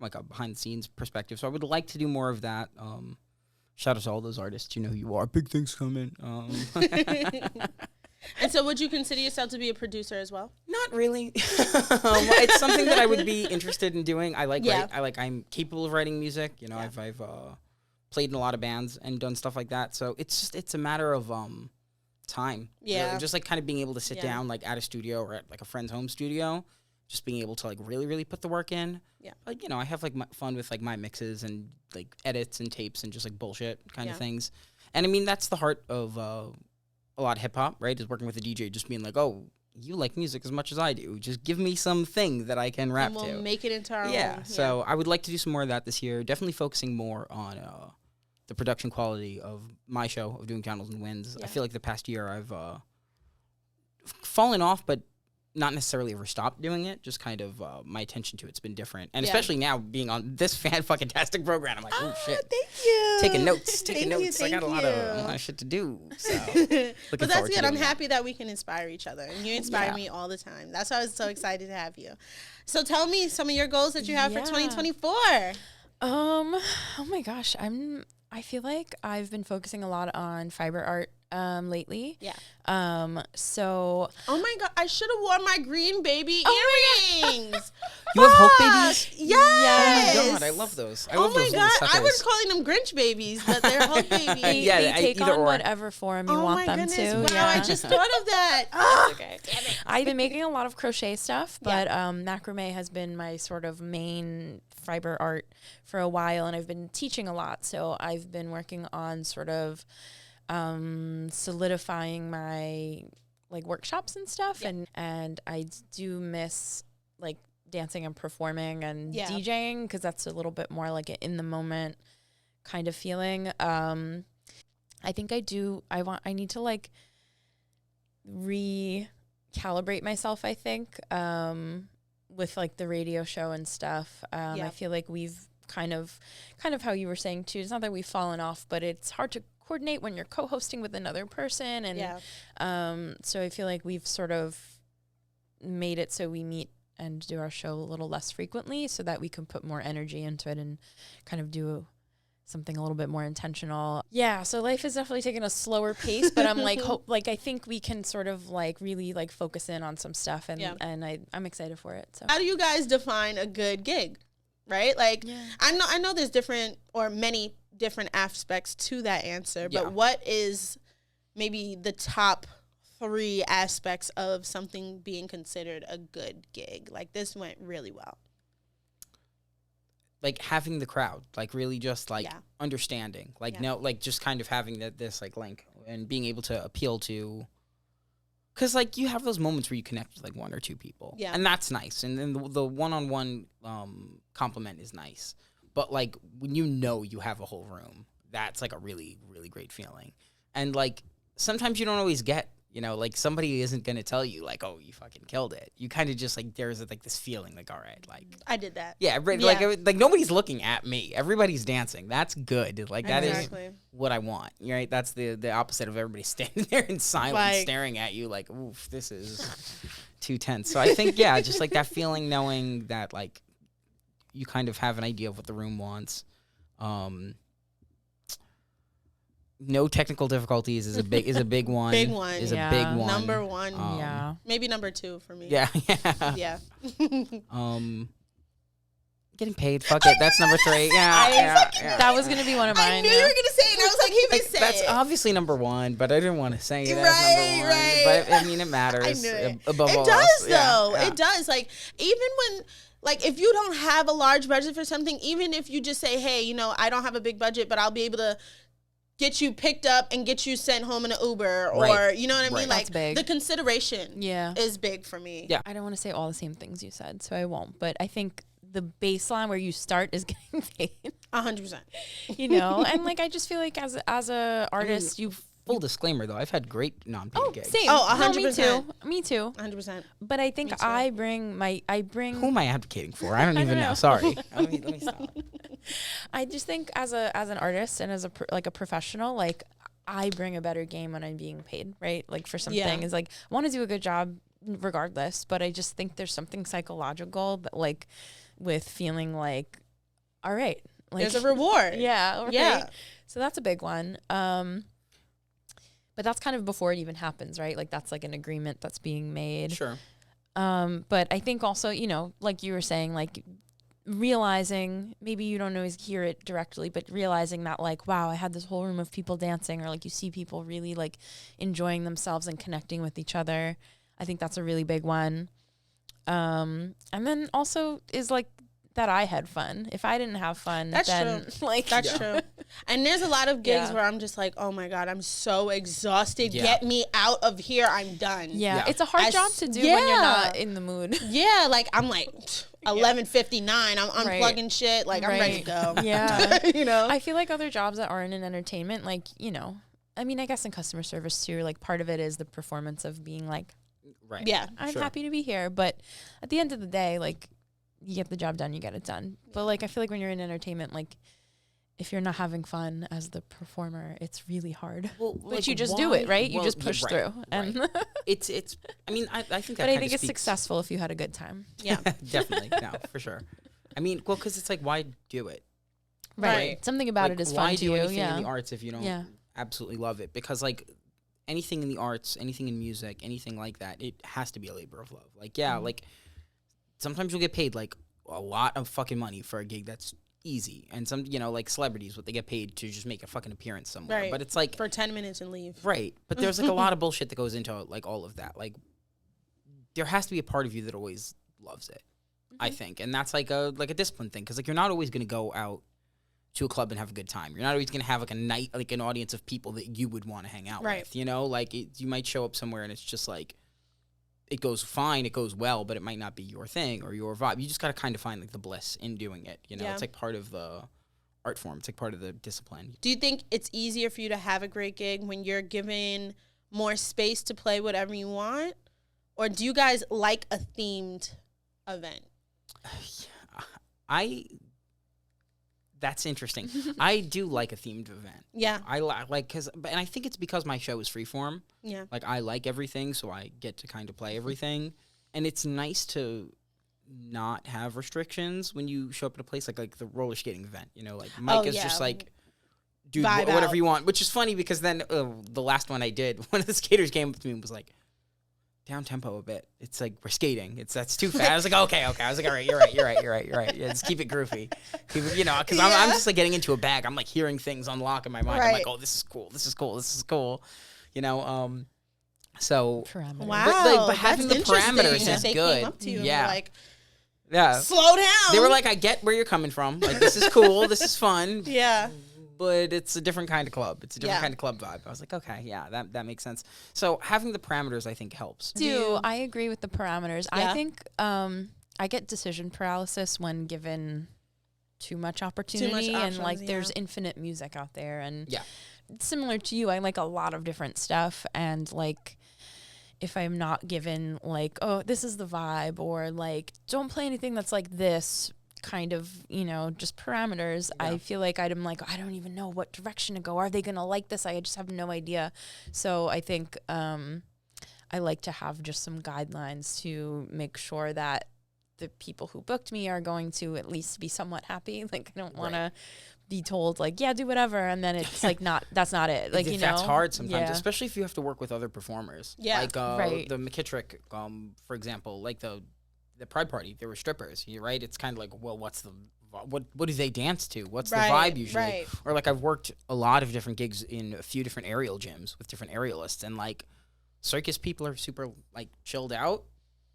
like a behind the scenes perspective. So I would like to do more of that. Shout out to all those artists. You know who you are. Big things coming. And so would you consider yourself to be a producer as well? Not really. It's something that I would be interested in doing. I'm capable of writing music. I've played in a lot of bands and done stuff like that. So it's a matter of time. Yeah. Really. Just like kind of being able to sit down like at a studio or at like a friend's home studio. Just being able to like really, really put the work in. Yeah. But I have like fun with like my mixes and like edits and tapes and just like bullshit kind of things. And I mean, that's the heart of a lot of hip hop, right? Is working with a DJ, just being like, oh, you like music as much as I do. Just give me something that I can rap and we'll to. Make it into our own. Yeah. So I would like to do some more of that this year. Definitely focusing more on the production quality of my show of doing Candles and Winds. I feel like the past year I've fallen off, but not necessarily ever stopped doing it, just kind of my attention to it's been different. And especially now being on this fan-fucking-tastic program, I'm like, oh, shit. Thank you. Taking notes. I got a lot you. of shit to do. So, but that's good. I'm happy that we can inspire each other. And you inspire me all the time. That's why I was so excited to have you. So tell me some of your goals that you have for 2024. Oh my gosh. I feel like I've been focusing a lot on fiber art lately. Yeah. So. Oh my God! I should have worn my green baby earrings. You have Hope babies? Yes. Oh my God! I love those. I oh love those my God! I was suckers. calling them Grinch babies, but they're Hope babies. They take either on or. whatever form you want them to. Wow! Yeah. I just thought of that. Okay. Damn it. I've been making a lot of crochet stuff, but macrame has been my sort of main fiber art for a while, and I've been teaching a lot. So I've been working on sort of solidifying my like workshops and stuff, and I do miss like dancing and performing and DJing because that's a little bit more like an in the moment kind of feeling. I think I need to like recalibrate myself, I think, with like the radio show and stuff. I feel like we've kind of how you were saying too. It's not that we've fallen off, but it's hard to coordinate when you're co-hosting with another person. And so I feel like we've sort of made it so we meet and do our show a little less frequently so that we can put more energy into it and kind of do something a little bit more intentional. Yeah, so life is definitely taking a slower pace, but I'm like, I think we can sort of like really like focus in on some stuff, and I'm excited for it. So how do you guys define a good gig, right? Like, I know there's different or many different aspects to that answer, but what is maybe the top 3 aspects of something being considered a good gig? Like, this went really well. Like having the crowd, like really just like understanding, like no, like just kind of having this like link and being able to appeal to Because, like, you have those moments where you connect with, like, one or two people. Yeah. And that's nice. And then the one-on-one compliment is nice. But, like, when you know you have a whole room, that's, like, a really, really great feeling. And, like, sometimes you don't always get, you know, like, somebody isn't going to tell you, like, oh, you fucking killed it. You kind of just, like, there's, like, this feeling, like, all right, like. I did that. Yeah, like nobody's looking at me. Everybody's dancing. That's good. Like, that is what I want, right? That's the opposite of everybody standing there in silence, like, staring at you, like, oof, this is too tense. So I think, yeah, just, like, that feeling, knowing that, like, you kind of have an idea of what the room wants. No technical difficulties is a big one. Big one. Is a big one. Number one. Maybe number two for me. Yeah. Yeah. Getting paid. Fuck it. That's number 3. Yeah. That was gonna be one of mine. I knew you were gonna say it. And I was like, he may say that's it. obviously number 1, but I didn't want to say it as number 1. Right. But I mean, it matters. I knew it. Above all It does else. though. Yeah. It does. Like, even when. Like, if you don't have a large budget for something, even if you just say, hey, you know, I don't have a big budget, but I'll be able to get you picked up and get you sent home in an Uber, or, you know what I mean? Like, that's big. The consideration is big for me. Yeah. I don't want to say all the same things you said, so I won't. But I think the baseline where you start is getting paid. 100%. You know? And, like, I just feel like as a artist, Full disclaimer, though, I've had great non-paid gigs. Same. Oh, No, 100%. Me too. 100%. But I think I bring. Who am I advocating for? I don't even know. Sorry. Let me stop. I just think as an artist and as a professional, like, I bring a better game when I'm being paid, right? Like, for something is like, I want to do a good job regardless, but I just think there's something psychological that, like, with feeling like, all right, like, there's a reward. Yeah. Right? Yeah. So that's a big one. But that's kind of before it even happens, right? Like, that's like an agreement that's being made. Sure. But I think also, you know, like you were saying, like, realizing, maybe you don't always hear it directly, but realizing that, like, wow, I had this whole room of people dancing, or, like, you see people really, like, enjoying themselves and connecting with each other. I think that's a really big one. And then also is, like, that I had fun. If I didn't have fun, that's then true. Like, that's true. And there's a lot of gigs where I'm just like, oh my God, I'm so exhausted. Yeah. Get me out of here. I'm done. Yeah. It's a hard job to do when you're not in the mood. Yeah, like, I'm like 11:59. I'm unplugging shit. Like, I'm ready to go. Yeah. You know? I feel like other jobs that aren't in entertainment, like, you know, I mean, I guess in customer service too, like, part of it is the performance of being like, right. Yeah. I'm happy to be here. But at the end of the day, like, you get the job done, you get it done. But, like, I feel like when you're in entertainment, like, if you're not having fun as the performer, it's really hard. Well, but like, you just do it, right? You just push through. And it's I mean, I think that but I think it's speaks. successful if you had a good time. Yeah. Definitely. No, for sure. I mean, well, because it's like, why do it? Right. Something about like, it is why fun to do you. anything Yeah. in the arts if you don't absolutely love it? Because, like, anything in the arts, anything in music, anything like that, it has to be a labor of love. Like, like, sometimes you'll get paid, like, a lot of fucking money for a gig that's easy. And some, you know, like, celebrities, what they get paid to just make a fucking appearance somewhere. Right. But it's like, for 10 minutes and leave. right. But there's, like, a lot of bullshit that goes into, like, all of that. Like, there has to be a part of you that always loves it, I think. And that's like a discipline thing. Because, like, you're not always going to go out to a club and have a good time. You're not always going to have, like, a night, like, an audience of people that you would want to hang out with. You know? Like, you might show up somewhere and it's just, like, it goes fine, it goes well, but it might not be your thing or your vibe. You just got to kind of find, like, the bliss in doing it. You know? It's, like, part of the art form. It's, like, part of the discipline. Do you think it's easier for you to have a great gig when you're given more space to play whatever you want? Or do you guys like a themed event? That's interesting. I do like a themed event. Yeah. I like, and I think it's because my show is freeform. Yeah. Like, I like everything, so I get to kind of play everything. And it's nice to not have restrictions when you show up at a place like the roller skating event. You know, like, Mike is just like, dude, whatever you want. Which is funny because then the last one I did, one of the skaters came up to me and was like, down tempo a bit. It's like, we're skating. That's too fast. I was like, okay. I was like, all right, you're right. Yeah, just keep it groovy. You know, because I'm just like getting into a bag. I'm like hearing things unlock in my mind. I'm like, oh, this is cool. You know, so Parameters. Wow, but having the parameters is they good. Came up to you Yeah. and were like, yeah. slow down. They were like, I get where you're coming from. Like, this is cool. This is fun. Yeah. but it's a different kind of club. It's a different kind of club vibe. I was like, okay, yeah, that makes sense. So having the parameters, I think, helps. I agree with the parameters. I think I get decision paralysis when given too much opportunity, and like there's infinite music out there, and similar to you, I like a lot of different stuff, and like if I'm not given like, oh, this is the vibe, or like don't play anything that's like this kind of, you know, just parameters, I feel like I'm like, I don't even know what direction to go. Are they gonna like this? I just have no idea. So I think I like to have just some guidelines to make sure that the people who booked me are going to at least be somewhat happy. Like, I don't want to be told like, yeah, do whatever, and then it's like that's not it. Like, you know, that's hard sometimes, especially if you have to work with other performers. Like the McKittrick, for example, like the Pride Party, there were strippers. Right? It's kind of like, well, what do they dance to? What's the vibe usually? Right. Or like I've worked a lot of different gigs in a few different aerial gyms with different aerialists, and like circus people are super like chilled out.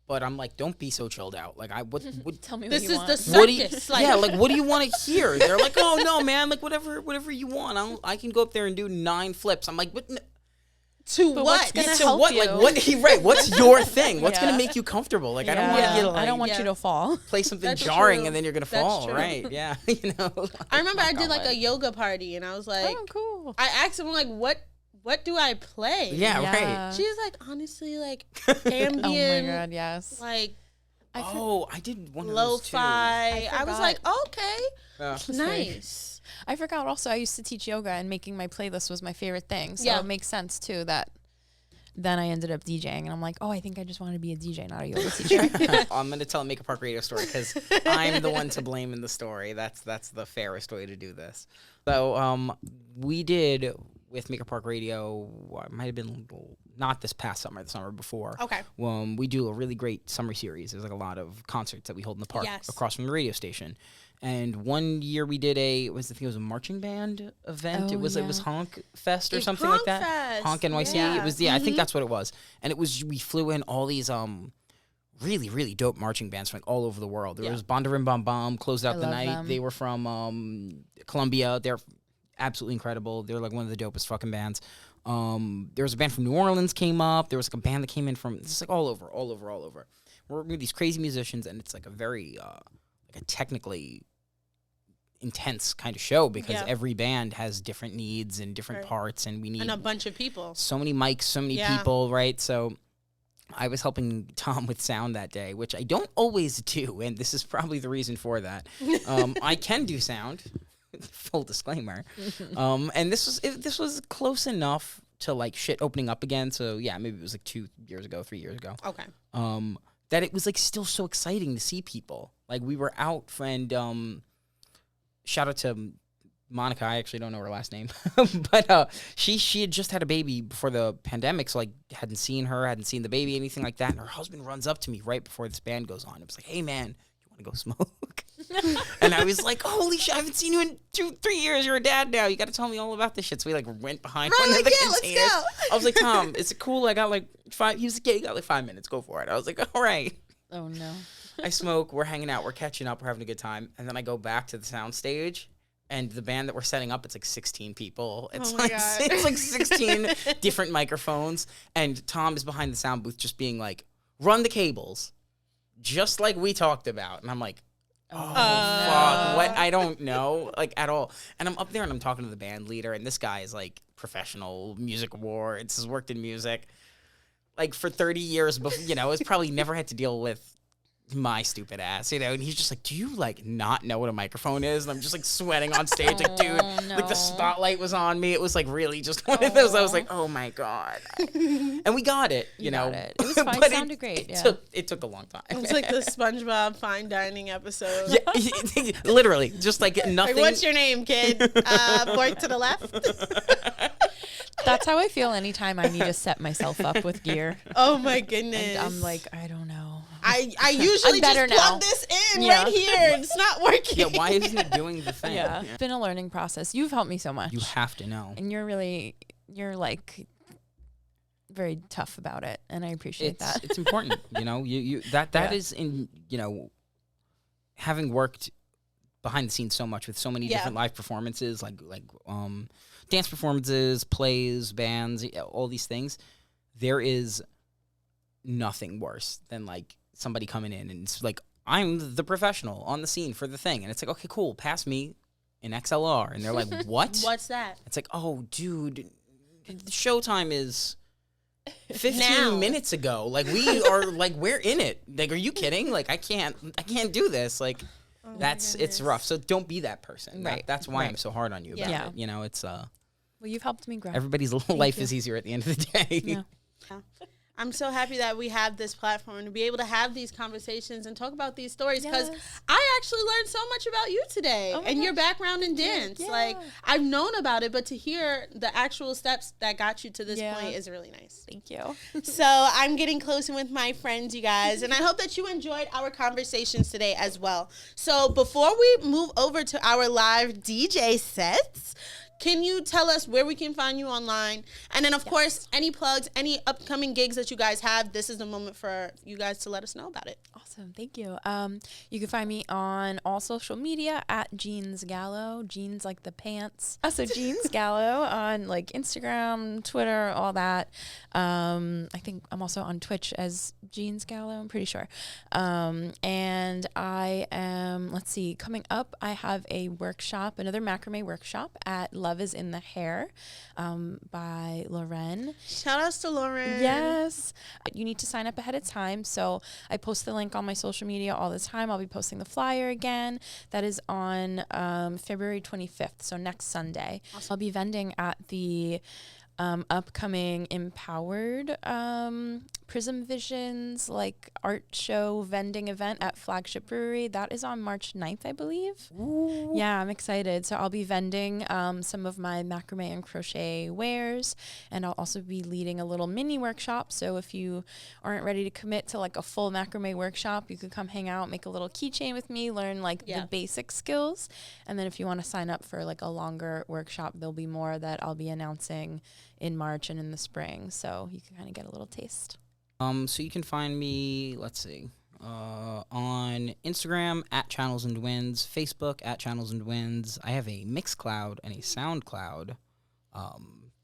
But I'm like, don't be so chilled out. Like, what tell me this what you want. This is the circus. Like, what do you want to hear? They're like, oh no, man, like whatever you want. I can go up there and do 9 flips. I'm like, but to what? What's gonna to help what? you? Like, what? Right? What's your thing? What's gonna make you comfortable? Like, I don't want you to. Like, I don't want you to fall. Play something jarring, and then you're gonna fall. Right? Yeah. You know. I remember I did like a yoga party, and I was like, oh, cool. I asked him like, what do I play? Yeah, right. She was like, honestly, like ambient. Oh my god, yes. Like, I did one of those lo-fi. I was like, okay, nice. I forgot also I used to teach yoga, and making my playlist was my favorite thing. So it makes sense too that then I ended up DJing, and I'm like, oh, I think I just wanted to be a DJ, not a yoga teacher. I'm going to tell a Make a Park Radio story because I'm the one to blame in the story. That's the fairest way to do this. So we did with Make a Park Radio, it might have been not this past summer, the summer before. Okay. We do a really great summer series. There's like a lot of concerts that we hold in the park across from the radio station. And one year we did I think it was a marching band event. It was Honk Fest or something like that. Fest. Honk NYC. Yeah. It was I think that's what it was. And it was we flew in all these really, really dope marching bands from like all over the world. There was Bondarim Bom Bom closed out the night. Them. They were from Colombia. They're absolutely incredible. They're like one of the dopest fucking bands. There was a band from New Orleans came up. There was like a band that came in from just like all over. We're working with these crazy musicians, and it's like a very like a technically intense kind of show because every band has different needs and different parts, and we need a bunch of people. So many mics, so many people, right? So I was helping Tom with sound that day, which I don't always do, and this is probably the reason for that. I can do sound. Full disclaimer. And this was close enough to like shit opening up again. So yeah, maybe it was like 3 years ago. Okay. That it was like still so exciting to see people. Like we were out and shout out to Monica. I actually don't know her last name, but she had just had a baby before the pandemic, so like hadn't seen the baby, anything like that. And her husband runs up to me right before this band goes on. It was like, hey man, you want to go smoke? And I was like, holy shit, I haven't seen you in 2-3 years. You're a dad now. You got to tell me all about this shit. So we like went behind one of the containers. Let's go. I was like, Tom, is it cool? I got like 5. He was like, yeah, you got like 5 minutes. Go for it. I was like, all right. Oh no. I smoke. We're hanging out. We're catching up. We're having a good time. And then I go back to the sound stage. And the band that we're setting up, it's like 16 people. It's it's like 16 different microphones. And Tom is behind the sound booth just being like, run the cables. Just like we talked about. And I'm like, oh, fuck. What? I don't know, like, at all. And I'm up there, and I'm talking to the band leader, and this guy is, like, professional music awards, has worked in music, like, for 30 years, before, you know, has probably never had to deal with my stupid ass, you know, and he's just like, do you, like, not know what a microphone is? And I'm just, like, sweating on stage, like, dude, like, the spotlight was on me. It was, like, really just one of those. I was like, oh, my God. And we got it, you know. Got it. It was fine. It sounded great, It took a long time. It's like the SpongeBob fine dining episode. Yeah, literally, just, like, nothing. Like, what's your name, kid? Fork to the left? That's how I feel anytime I need to set myself up with gear. Oh, my goodness. And I'm like, I don't know. I usually just plug this in right here. It's not working. Yeah, why isn't it doing the thing? Yeah. It's been a learning process. You've helped me so much. You have to know. And you're like very tough about it, and I appreciate that. It's important, you know. That is in, you know, having worked behind the scenes so much with so many different live performances, like dance performances, plays, bands, all these things. There is nothing worse than like somebody coming in and it's like, I'm the professional on the scene for the thing. And it's like, okay, cool, pass me an XLR. And they're like, what? What's that? It's like, oh, dude, the showtime is 15 minutes ago. Like, we are, like, we're in it. Like, are you kidding? Like, I can't do this. Like, it's rough. So don't be that person. Right. That's why I'm so hard on you about it. You know, it's, well, you've helped me grow. Everybody's life is easier at the end of the day. Yeah. I'm so happy that we have this platform to be able to have these conversations and talk about these stories because I actually learned so much about you today and your background in dance. Yeah. Like, I've known about it, but to hear the actual steps that got you to this point is really nice. Thank you. So I'm getting closer with my friends, you guys, and I hope that you enjoyed our conversations today as well. So before we move over to our live DJ sets, can you tell us where we can find you online? And then, of course, any plugs, any upcoming gigs that you guys have, this is the moment for you guys to let us know about it. Awesome. Thank you. You can find me on all social media at Jeans Gallo. Jeans like the pants. Also, Jeans Gallo on like Instagram, Twitter, all that. I think I'm also on Twitch as Jeans Gallo, I'm pretty sure. And I am, coming up, I have a workshop, another macrame workshop at Love is in the Hair by Lauren. Shout outs to Lauren. Yes. You need to sign up ahead of time. So I post the link on my social media all the time. I'll be posting the flyer again. That is on February 25th, so next Sunday. Awesome. I'll be vending at the upcoming Empowered Prism Visions like art show vending event at Flagship Brewery. That is on March 9th, I believe. Ooh. Yeah, I'm excited. So I'll be vending some of my macrame and crochet wares, and I'll also be leading a little mini workshop. So if you aren't ready to commit to like a full macrame workshop, you could come hang out, make a little keychain with me, learn like the basic skills. And then if you want to sign up for like a longer workshop, there'll be more that I'll be announcing in March and in the spring, so you can kind of get a little taste. So you can find me, on Instagram at Channels and Winds, Facebook at Channels and Winds. I have a Mixcloud and a SoundCloud.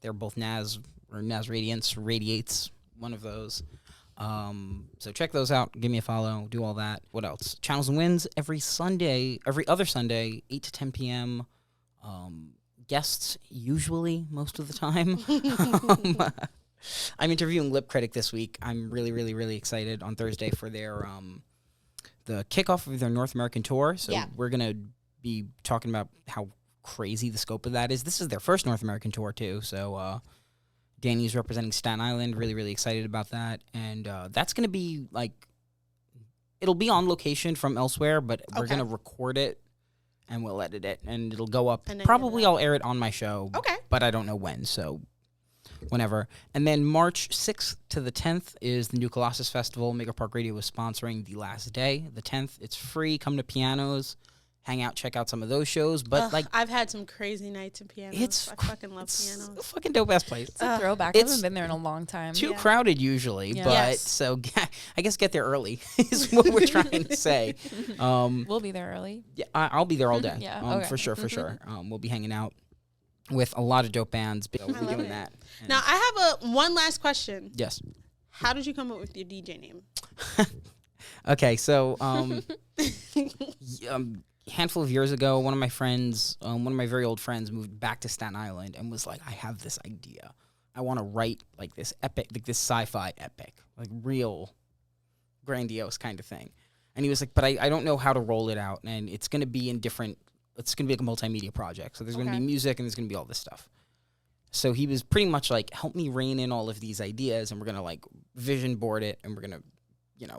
They're both Nazz Raidience, Radiates, one of those. So check those out. Give me a follow. Do all that. What else? Channels and Winds every other Sunday, 8 to 10 p.m. Guests usually most of the time. I'm interviewing Lip Critic this week. I'm really, really, really excited on Thursday for their the kickoff of their North American tour. So we're gonna be talking about how crazy the scope of that is. This is their first North American tour too. So Danny's representing Staten Island. Really, really excited about that. And that's gonna be like, it'll be on location from elsewhere, but we're gonna record it. And we'll edit it, and it'll go up. Probably I'll air it on my show. Okay. But I don't know when, so whenever. And then March 6th to the 10th is the New Colossus Festival. Maker Park Radio is sponsoring the last day, the 10th. It's free. Come to Pianos. Hang out, check out some of those shows. But I've had some crazy nights in Pianos. I fucking love Pianos. A fucking dope-ass place. It's a throwback. I haven't been there in a long time. Too crowded usually, but so I guess get there early is what we're trying to say. We'll be there early. Yeah, I'll be there all day. For sure. We'll be hanging out with a lot of dope bands. We'll be doing that. Now, I have one last question. Yes. How did you come up with your DJ name? Okay, so handful of years ago, one of my friends, one of my very old friends, moved back to Staten Island and was like, I have this idea. I want to write like this epic, like this sci-fi epic, like real grandiose kind of thing. And he was like, but I don't know how to roll it out. And it's going to be it's going to be like a multimedia project. So there's going to be music and there's going to be all this stuff. So he was pretty much like, help me rein in all of these ideas. And we're going to like vision board it. And we're going to,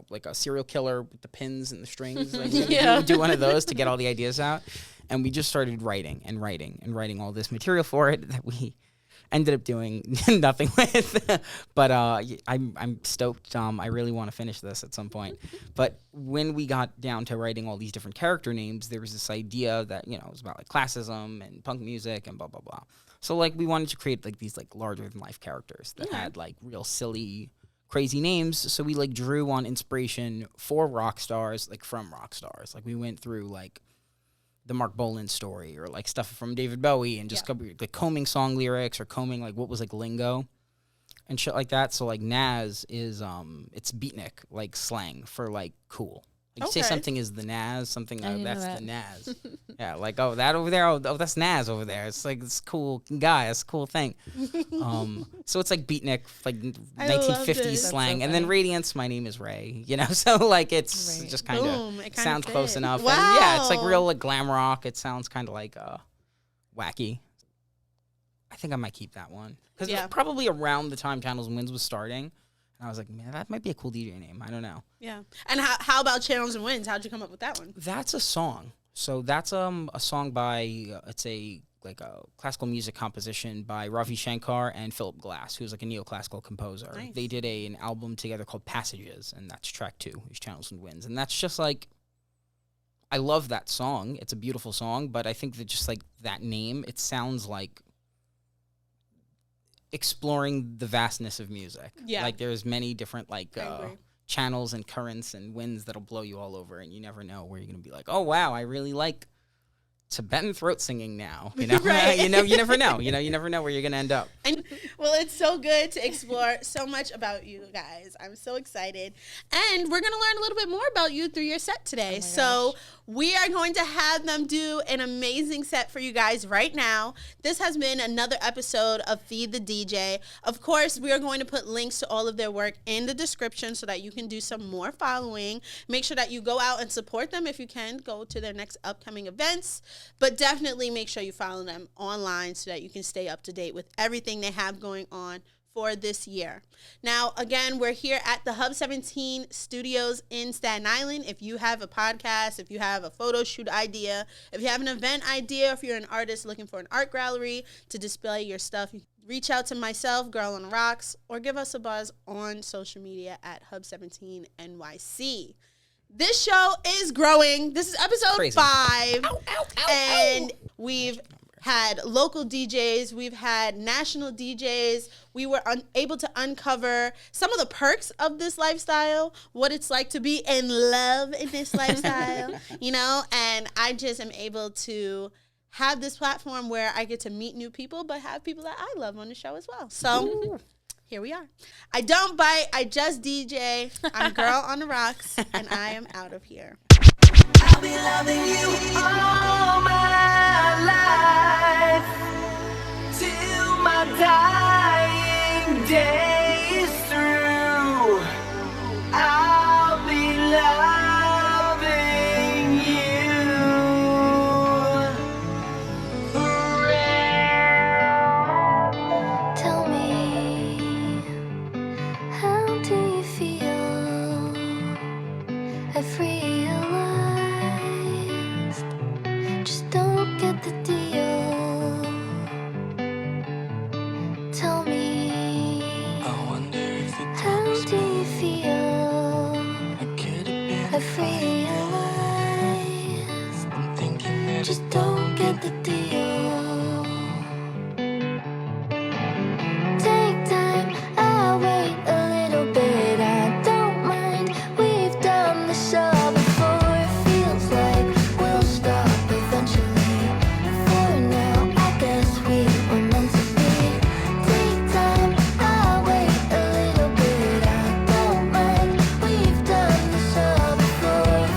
like a serial killer with the pins and the strings. Like, do one of those to get all the ideas out. And we just started writing all this material for it that we ended up doing nothing with. But I'm stoked. I really want to finish this at some point. But when we got down to writing all these different character names, there was this idea that, it was about like classism and punk music and blah, blah, blah. So like we wanted to create like these like larger than life characters that had like real silly, crazy names. So we like drew on inspiration for rock stars, like from rock stars. Like we went through like the Mark Bolan story, or like stuff from David Bowie, and just like combing song lyrics, or combing like what was like lingo and shit like that. So like Nazz is it's beatnik, like slang for like cool. Like say something is the Nazz, something that's the Nazz. Yeah, like that over there, that's Nazz over there. It's like this cool guy, it's a cool thing. So it's like beatnik, like 1950s slang, and then Raidience, my name is Ray. You know, so like it's just kind of sounds close enough. Wow. And yeah, it's like real like glam rock. It sounds kind of like wacky. I think I might keep that one because it was probably around the time Channels and Winds was starting. I was like, man, that might be a cool DJ name. I don't know. Yeah. And how about Channels and Winds? How'd you come up with that one? That's a song. So that's a song by it's a classical music composition by Ravi Shankar and Philip Glass, who's like a neoclassical composer. Nice. They did an album together called Passages, and that's track 2, is Channels and Winds. And that's just like, I love that song. It's a beautiful song, but I think that just like that name, it sounds like exploring the vastness of music. Yeah. Like there's many different like channels and currents and winds that'll blow you all over, and you never know where you're going to be like, oh wow, I really like Tibetan throat singing now. You know, right. you never know. You never know where you're going to end up. And well, it's so good to explore so much about you guys. I'm so excited. And we're going to learn a little bit more about you through your set today. So we are going to have them do an amazing set for you guys right now. This has been another episode of Feed the DJ. Of course, we are going to put links to all of their work in the description so that you can do some more following. Make sure that you go out and support them if you can. Go to their next upcoming events. But definitely make sure you follow them online so that you can stay up to date with everything they have going on for this year. Now, again, we're here at the Hub 17 Studios in Staten Island. If you have a podcast, if you have a photo shoot idea, if you have an event idea, if you're an artist looking for an art gallery to display your stuff, reach out to myself, Girl on the Rocks, or give us a buzz on social media at Hub 17 NYC. This show is growing. This is episode 5. And we've had local DJs. We've had national DJs. We were able to uncover some of the perks of this lifestyle, what it's like to be in love in this lifestyle, and I just am able to have this platform where I get to meet new people, but have people that I love on the show as well. So here we are. I don't bite. I just DJ. I'm Girl on the Rocks, and I am out of here. I'll be loving you all my life till my dying days through. I'll be loving you forever. Tell me, how do you feel? I've realized, just don't get the deal. Tell me, I wonder if it how do you feel? I could have been I've realized, I'm thinking that just don't get the deal. Take time, I'll wait a little bit. I don't mind, we've done the show before. It feels like we'll stop eventually. For now, I guess we were meant to be. Take time, I'll wait a little bit. I don't mind, we've done the show before. It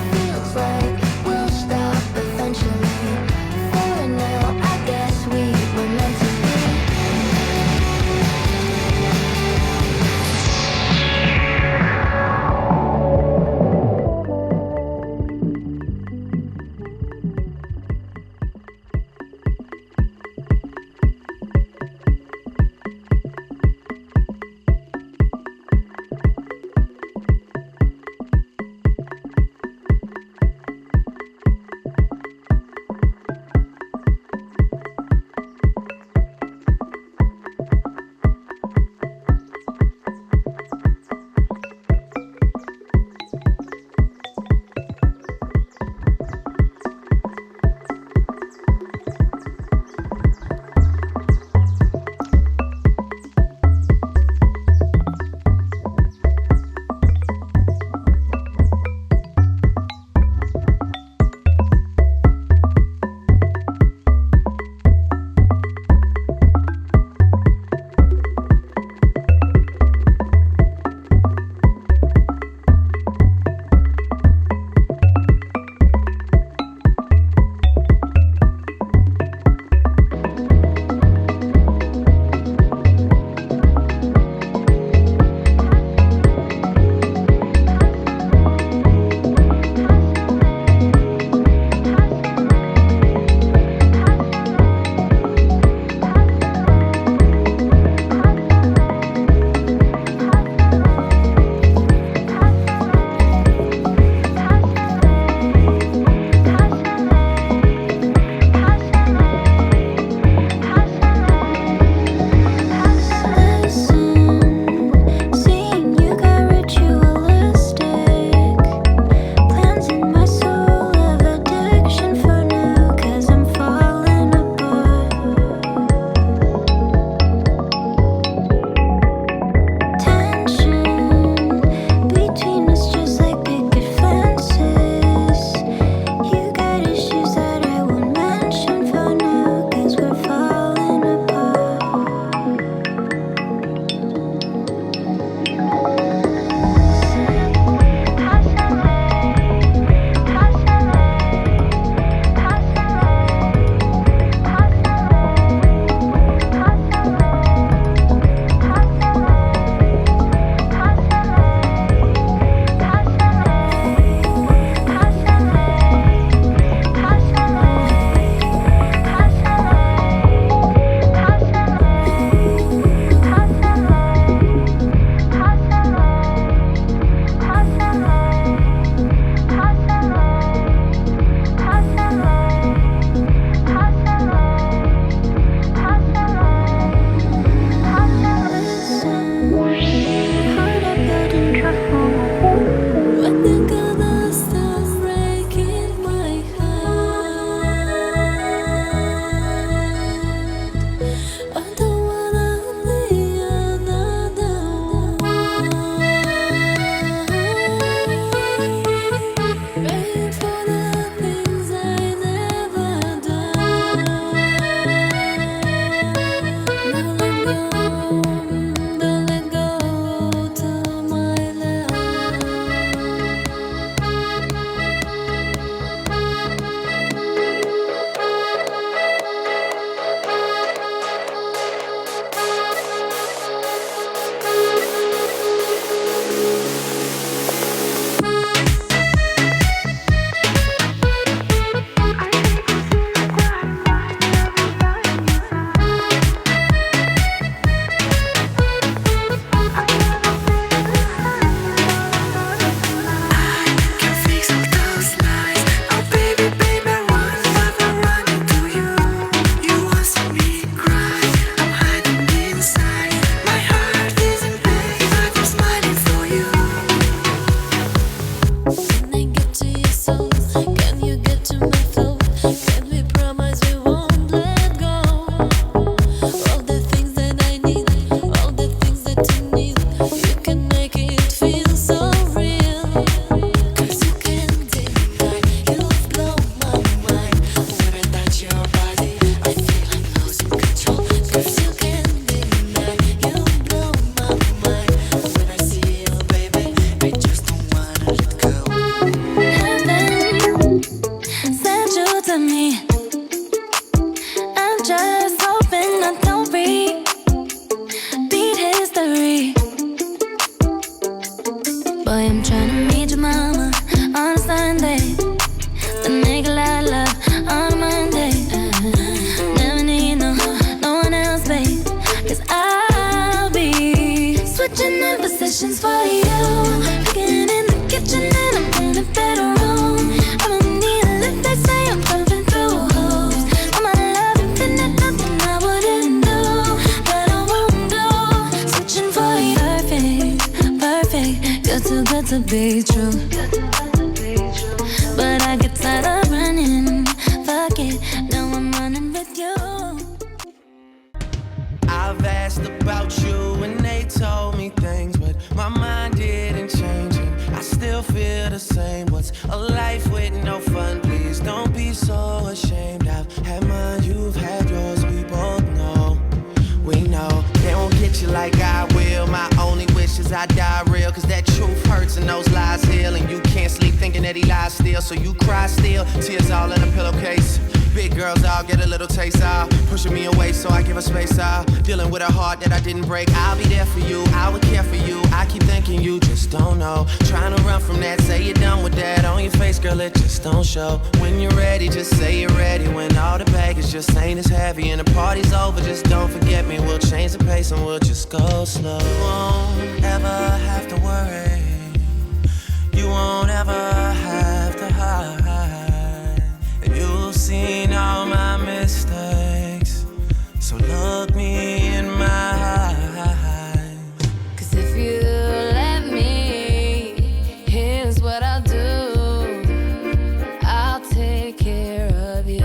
your mama on a Sunday. Then make a lot of love on a Monday. Never need no one else, babe. 'Cause I'll be switching in positions for you. Cooking in the kitchen and I'm in the bedroom. I don't need a lift, they say I'm pumping through holes. I'm my love infinite, nothing I wouldn't do, that I won't do. Switching for you, perfect. You're too good to be true. But I get tired of running. Fuck it, now I'm running with you. I've asked about you and they told me things, but my mind didn't change and I still feel the same. What's a life with no fun? Please don't be so ashamed. I've had mine, you've had yours, we both know. We know they won't get you like I will. My only wish is I die real, 'cause that truth hurts and those lies heal. And you can't sleep thinking that he lies still, so you cry still, tears all in a pillowcase. Big girls all get a little taste out, pushing me away so I give her space out. Dealing with a heart that I didn't break. I'll be there for you, I would care for you. I keep thinking you just don't know. Trying to run from that, say you're done with that. On your face, girl, it just don't show. When you're ready, just say you're ready. When all the baggage just ain't as heavy and the party's over, just don't forget me. We'll change the pace and we'll just go slow. You won't ever have to worry. You won't ever have to hide. You've seen all my mistakes, so look me in my eyes. 'Cause if you let me, here's what I'll do. I'll take care of you.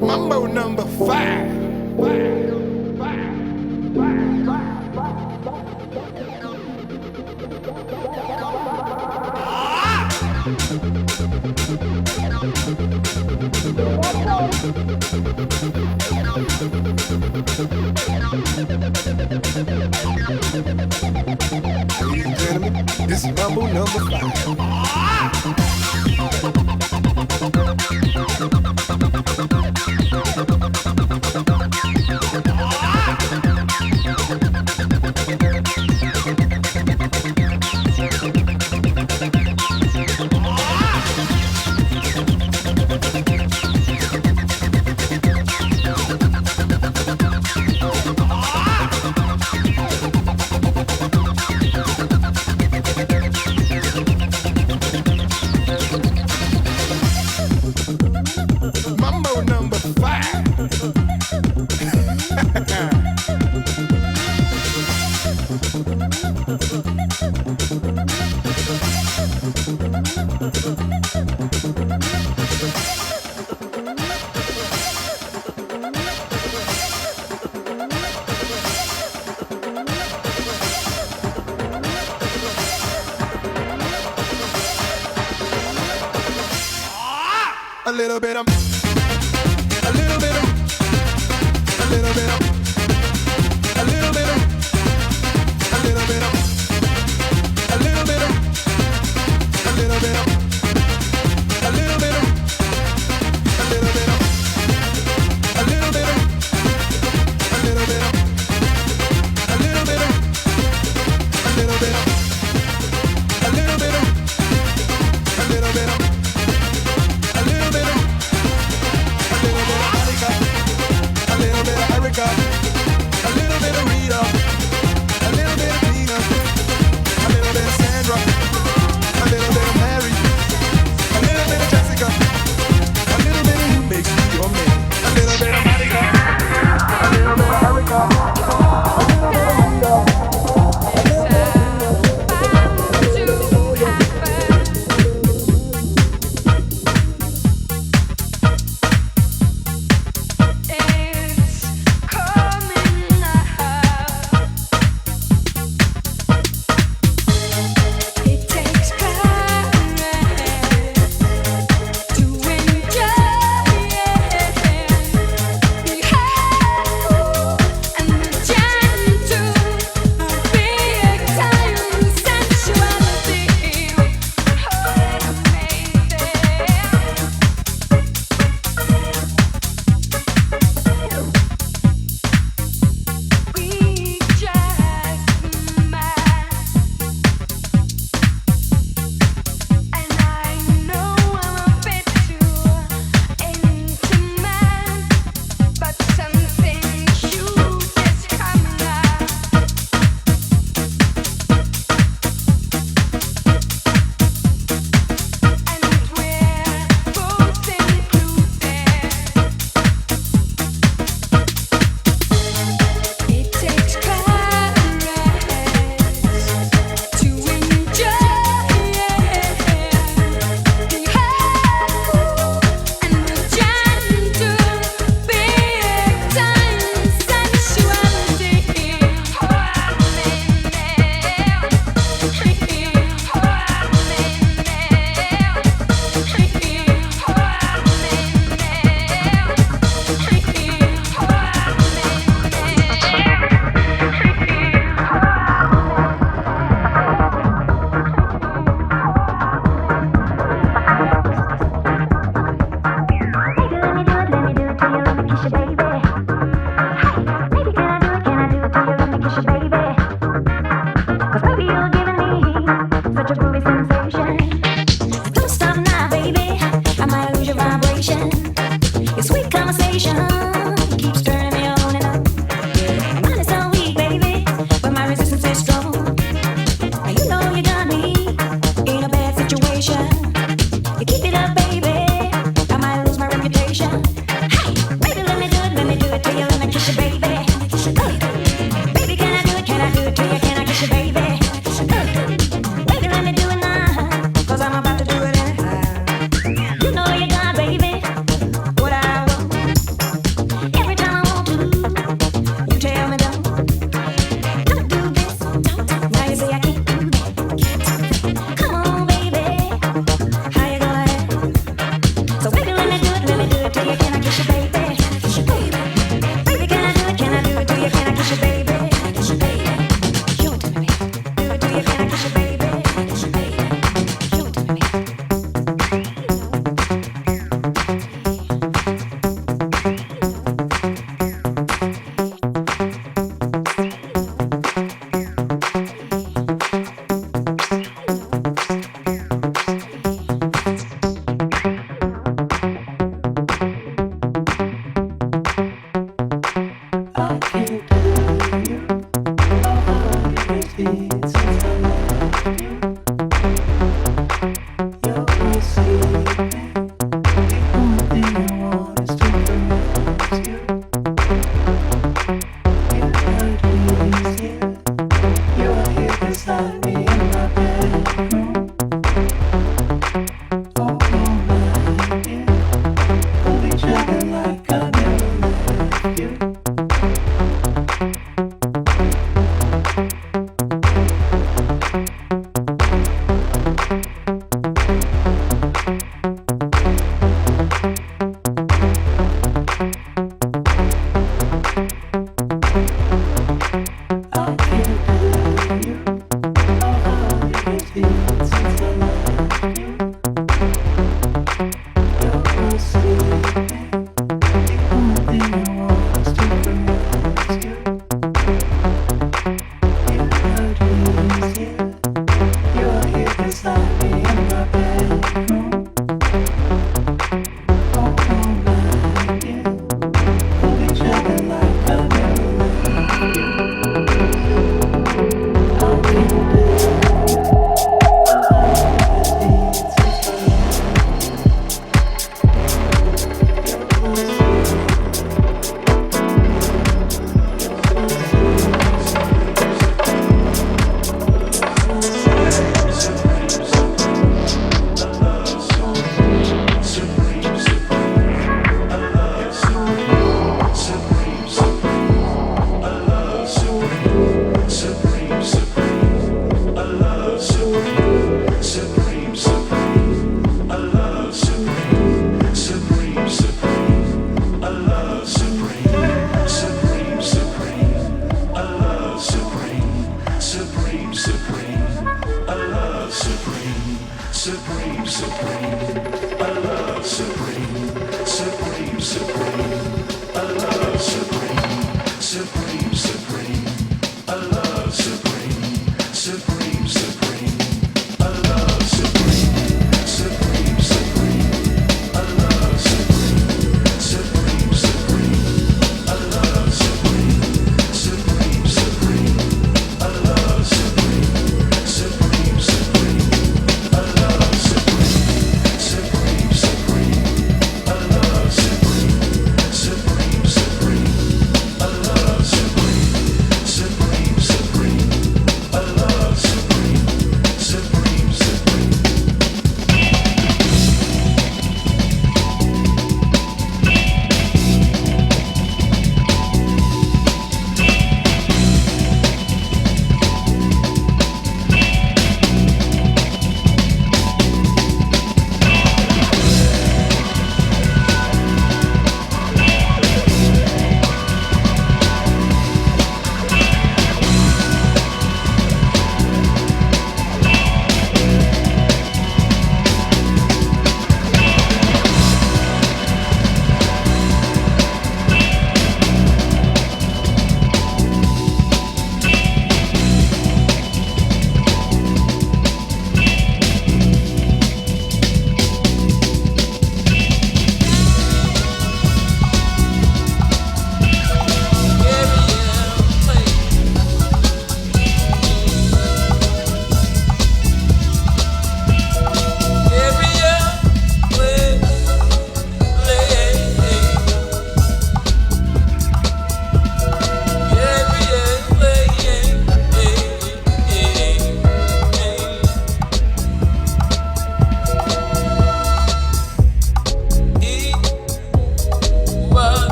Mambo number 5. Ladies and gentlemen, this is Mambo number 5. Mambo number 5. A little bit of, a little bit of, a little bit of, a little bit of, a little bit of, a little bit of, a little little bit of, a little bit of, a little bit of, a little bit of, a little bit of, a little bit of, a little bit of, a little bit of, a little bit of, a little bit of, a little bit of Monica, a little bit of Erica, a little bit of Rita, a little bit of Tina, a little bit of Sandra, a little bit of Mary.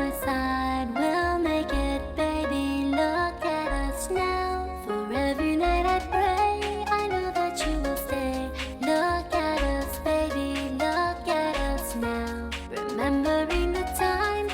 my side. We'll make it, baby. Look at us now. For every night I pray, I know that you will stay. Look at us, baby. Look at us now. Remembering the time